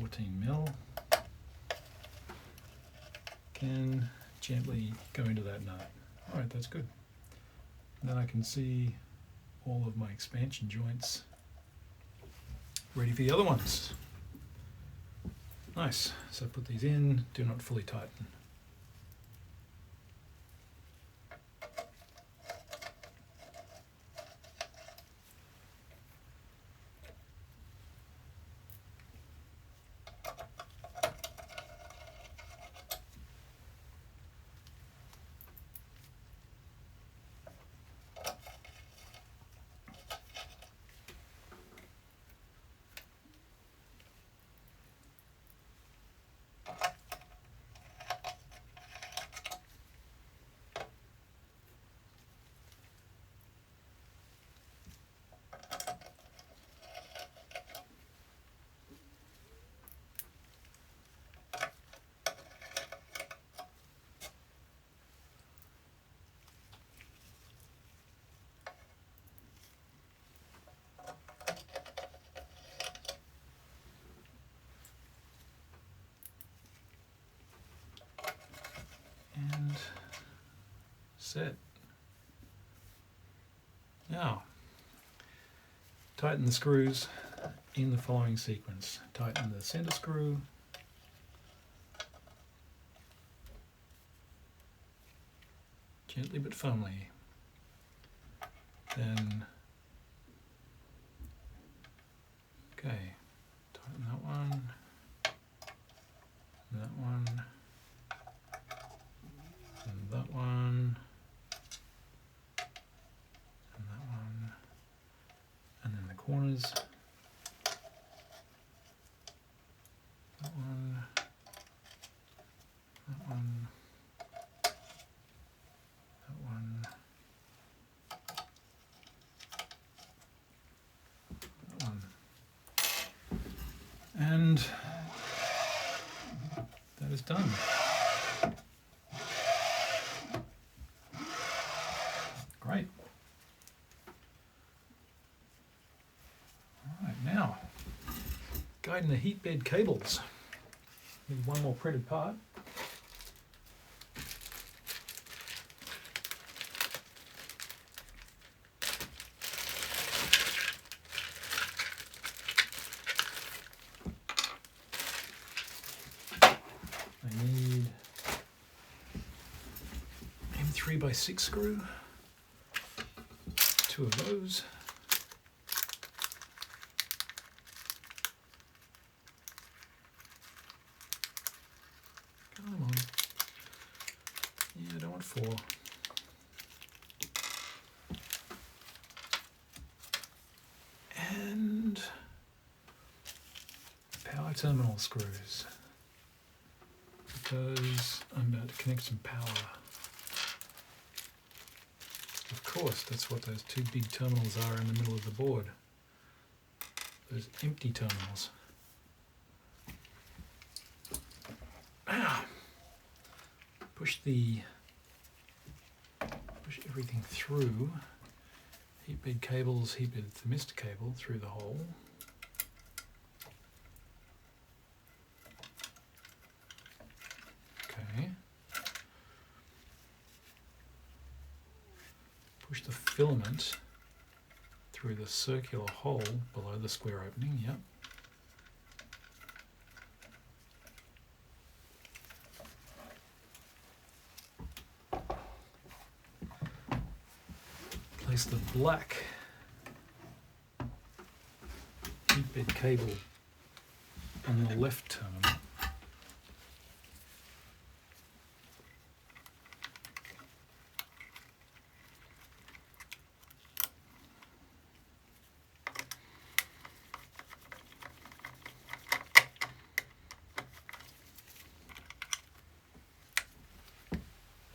14mm can gently go into that nut. Alright, that's good. And then I can see all of my expansion joints ready for the other ones. Nice. So put these in, do not fully tighten. And set. Now, tighten the screws in the following sequence. Tighten the center screw, gently but firmly. Then, okay, tighten that one, and that one, and that one, and that one, and then the corners, that one, that one, that one, that one, and that is done. Great. All right, now, guiding the heat bed cables. Need one more printed part. I need M3x6 screw, 2 of those. Come on. Yeah, I don't want 4. And power terminal screws, because I'm about to connect some power. Of course, that's what those 2 big terminals are in the middle of the board. Those empty terminals. Ah. push everything through. Heat bed cables, heat bed thermistor cable through the hole. Okay. Push the filament through the circular hole below the square opening, yep. Place the black heat bed cable on the left terminal.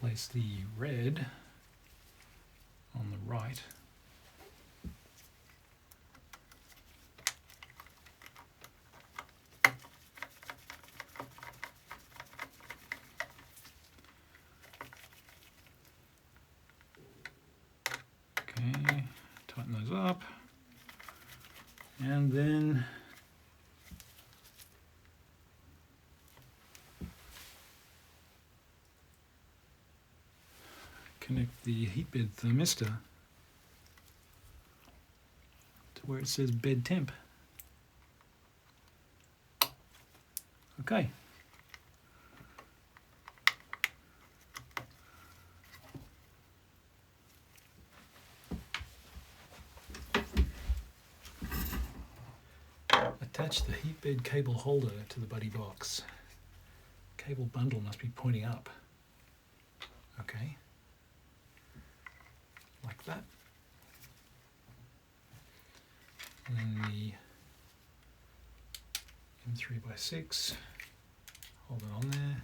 Place the red on the right. Okay, tighten those up. And then connect the heat bed thermistor to where it says bed temp. Okay. Attach the heat bed cable holder to the buddy box. Cable bundle must be pointing up. Okay. Like that. And then the M3x6, hold it on there.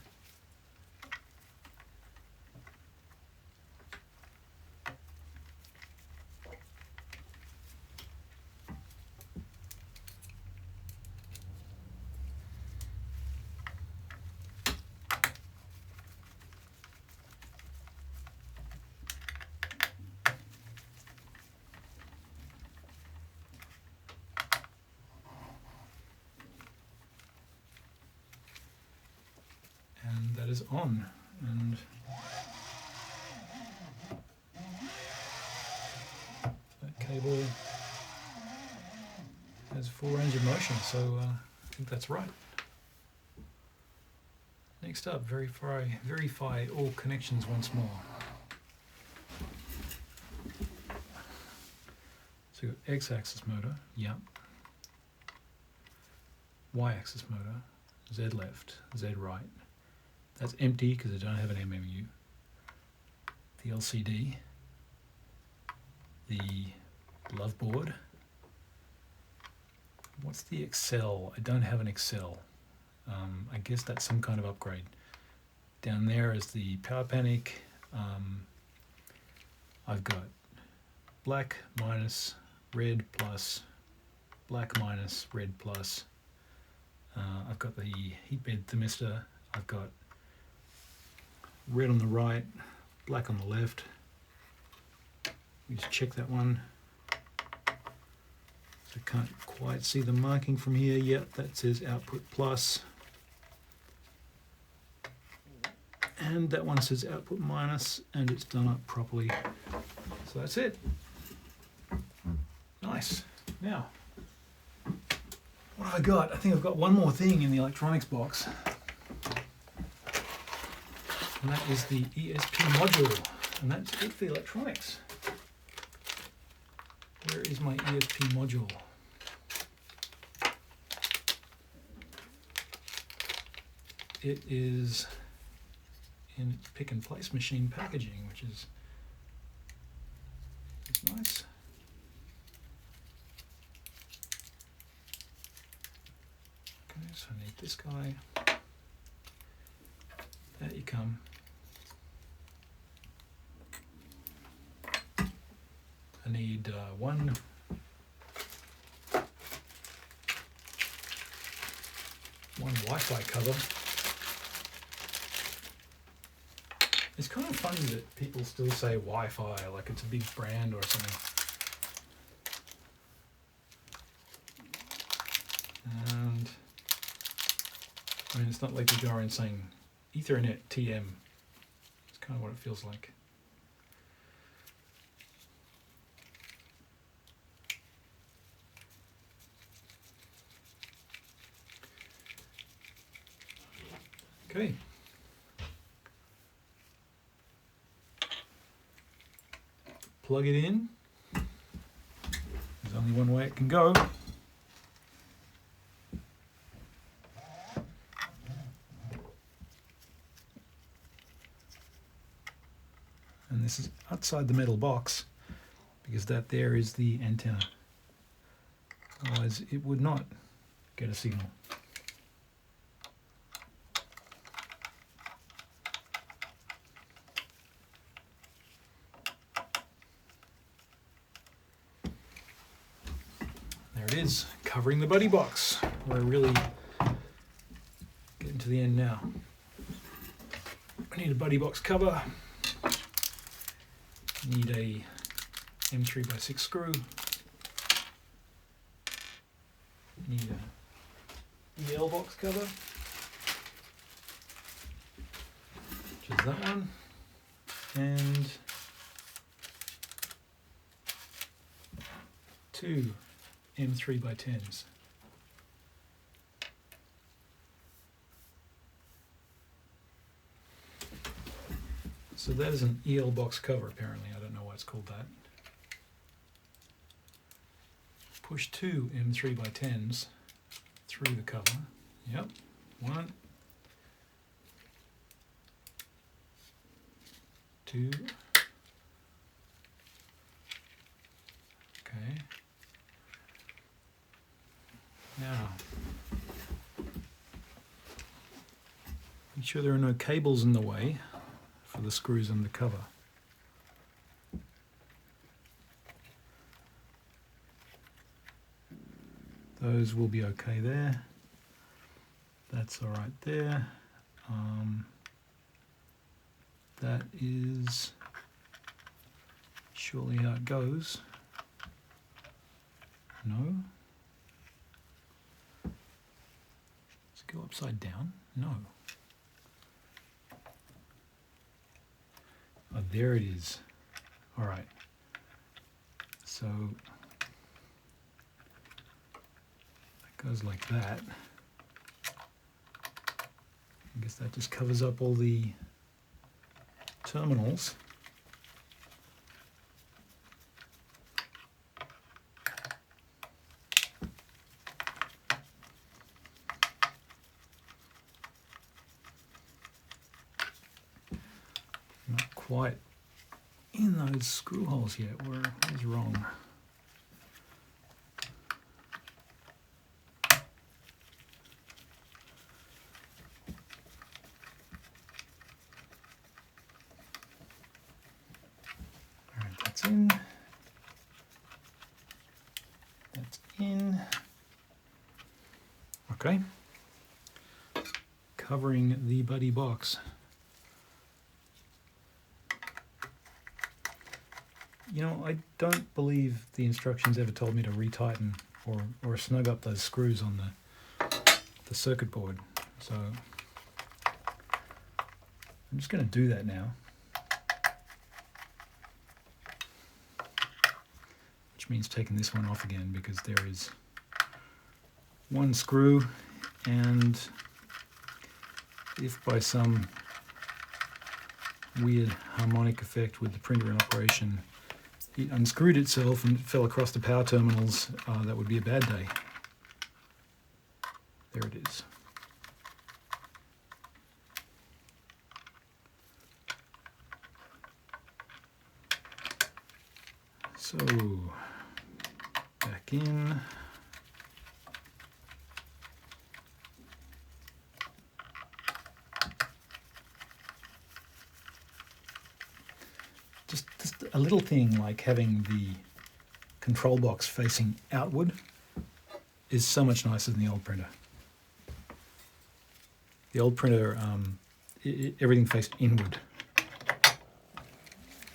And that is on, and that cable has full range of motion, so I think that's right. Next up, verify all connections once more. So you've got X-axis motor, yep. Y-axis motor, Z left, Z right. That's empty because I don't have an MMU. The LCD, the love board. What's the Excel? I don't have an Excel. I guess that's some kind of upgrade. Down there is the power panic. I've got black minus, red plus, black minus, red plus. I've got the heat bed thermistor. I've got red on the right, black on the left. Just check that one. I can't quite see the marking from here yet. That says output plus. And that one says output minus, and it's done up properly. So that's it. Nice. Now, what have I got? I think I've got one more thing in the electronics box. And that is the ESP module. And that's it for the electronics. Where is my ESP module? It is in pick and place machine packaging, which is nice. Okay, so I need this guy. Out you come. I need one Wi-Fi cover. It's kind of funny that people still say Wi-Fi like it's a big brand or something. And I mean, it's not like you go around saying Ethernet TM. It's kind of what it feels like. Okay. Plug it in. There's only one way it can go. And this is outside the metal box because that there is the antenna. Otherwise it would not get a signal. There it is, covering the buddy box. We're really getting to the end now. I need a buddy box cover. Need a M3x6 screw. Need a EL box cover, which is that one, and two M3x10s. So that is an EL box cover apparently. I don't know why it's called that. Push two M3x10s through the cover. Yep, one, two, okay. Now, make sure there are no cables in the way for the screws on the cover. Those will be okay there. That's all right there. That is surely how it goes. No. Does it go upside down? No. Oh, there it is. All right. So that goes like that. I guess that just covers up all the terminals. Not quite in those screw holes yet. What is wrong? That's in. That's in. Okay. Covering the buddy box. You know, I don't believe the instructions ever told me to retighten or snug up those screws on the circuit board. So I'm just going to do that now. Which means taking this one off again because there is one screw, and if by some weird harmonic effect with the printer in operation it unscrewed itself and fell across the power terminals, that would be a bad day. There it is. So, back in. Just a little thing like having the control box facing outward is so much nicer than the old printer. The old printer, everything faced inward.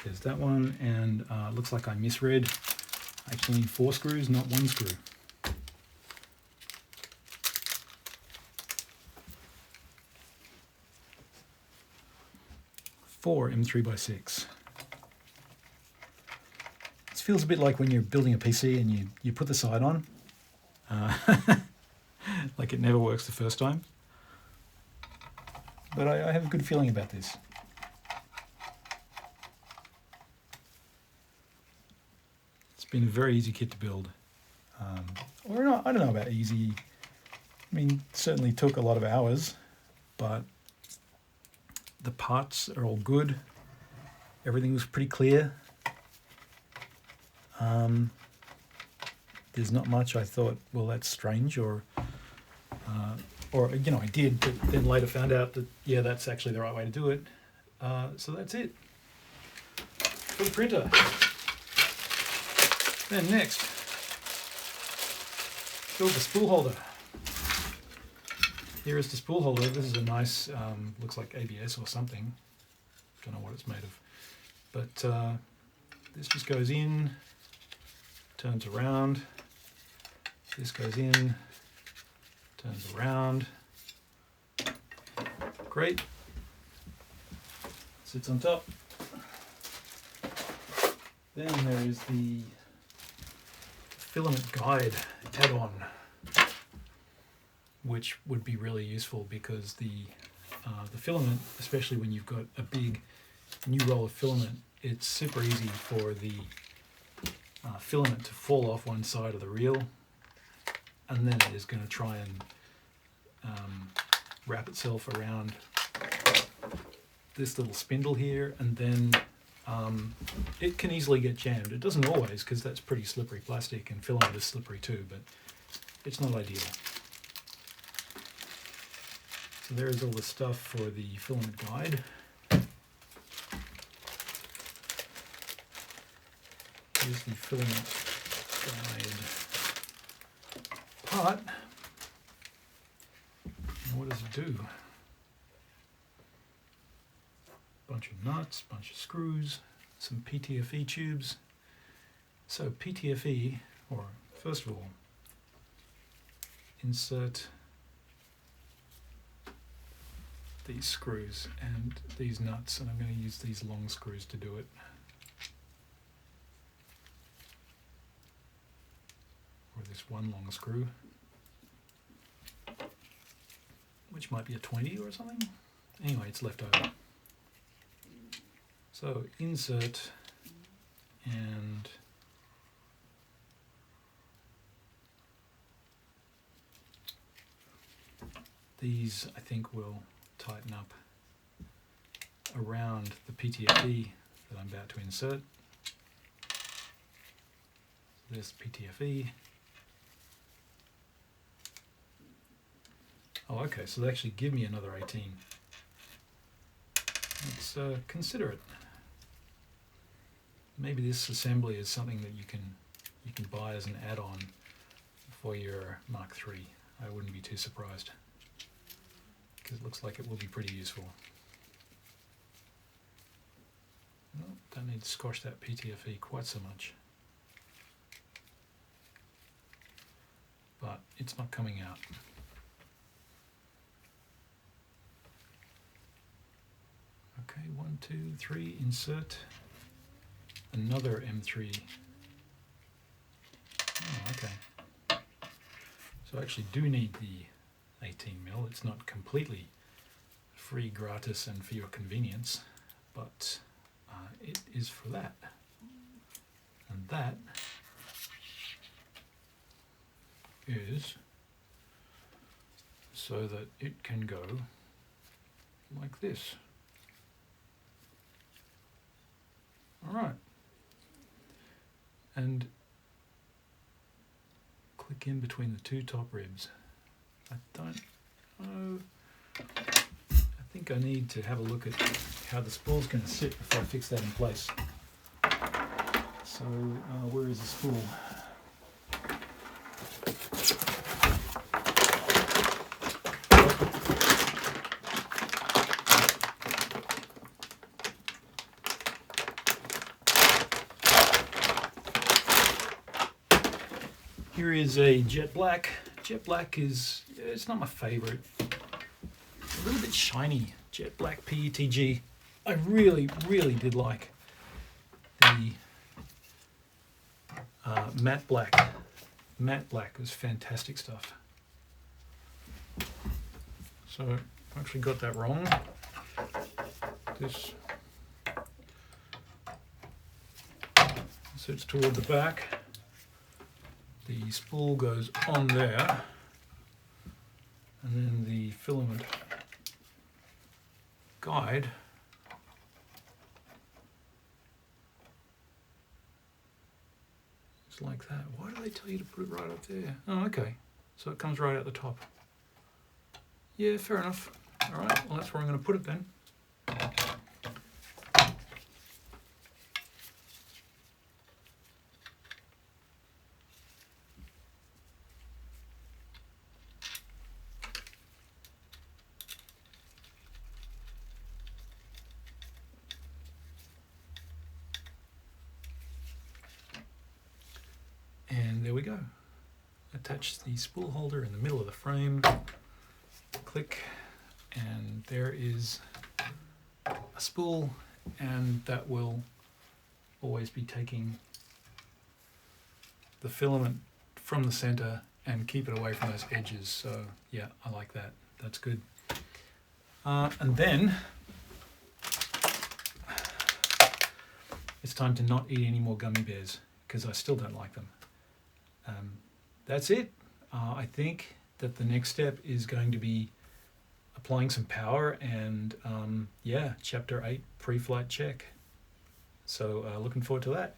There's that one, and looks like I misread. I actually need 4 screws, not 1 screw. Four M3x6. This feels a bit like when you're building a PC and you put the side on. Like it never works the first time. But I have a good feeling about this. It's been a very easy kit to build. Or not, I don't know about easy. I mean, it certainly took a lot of hours, but the parts are all good. Everything was pretty clear. There's not much I thought, well, that's strange, or you know, I did, but then later found out that, yeah, that's actually the right way to do it. So that's it for the printer. Then next, build the spool holder. Here is the spool holder. This is a nice, looks like ABS or something. Don't know what it's made of. But this just goes in, turns around. This goes in, turns around. Great. Sits on top. Then there is the filament guide add-on, which would be really useful because the filament, especially when you've got a big new roll of filament, it's super easy for the filament to fall off one side of the reel, and then it is going to try and wrap itself around this little spindle here, and then it can easily get jammed. It doesn't always, because that's pretty slippery plastic, and filament is slippery too, but it's not ideal. So there is all the stuff for the filament guide. Here's the filament guide part. And what does it do? Bunch of nuts, bunch of screws, some PTFE tubes. So PTFE, or first of all, insert these screws and these nuts, and I'm going to use these long screws to do it. Or this one long screw, which might be a 20 or something. Anyway, it's left over. So insert, and these I think will tighten up around the PTFE that I'm about to insert. There's PTFE. Oh, okay, so they actually give me another 18. Let's consider it. Maybe this assembly is something that you can buy as an add-on for your Mark III. I wouldn't be too surprised, because it looks like it will be pretty useful. Well, don't need to squash that PTFE quite so much, but it's not coming out. Okay, 1, 2, 3, insert another M3. Oh, okay. So I actually do need the 18mm. It's not completely free, gratis, and for your convenience, but it is for that. And that is so that it can go like this. All right, and click in between the two top ribs. I don't know, I think I need to have a look at how the spool's going to sit before I fix that in place. So where is the spool? Here is a jet black. Jet black is, it's not my favorite. A little bit shiny, jet black PETG. I really, really did like the matte black. Matte black was fantastic stuff. So I actually got that wrong. This sits toward the back. The spool goes on there, and then the filament guide is like that. Why do they tell you to put it right up there? Oh, okay. So it comes right out the top. Yeah, fair enough. All right, well, that's where I'm going to put it then. And there we go. Attach the spool holder in the middle of the frame. Click, and there is a spool, and that will always be taking the filament from the center and keep it away from those edges. So yeah, I like that. That's good. And then it's time to not eat any more gummy bears because I still don't like them. That's it. I think that the next step is going to be applying some power and yeah, chapter 8 pre-flight check. So looking forward to that.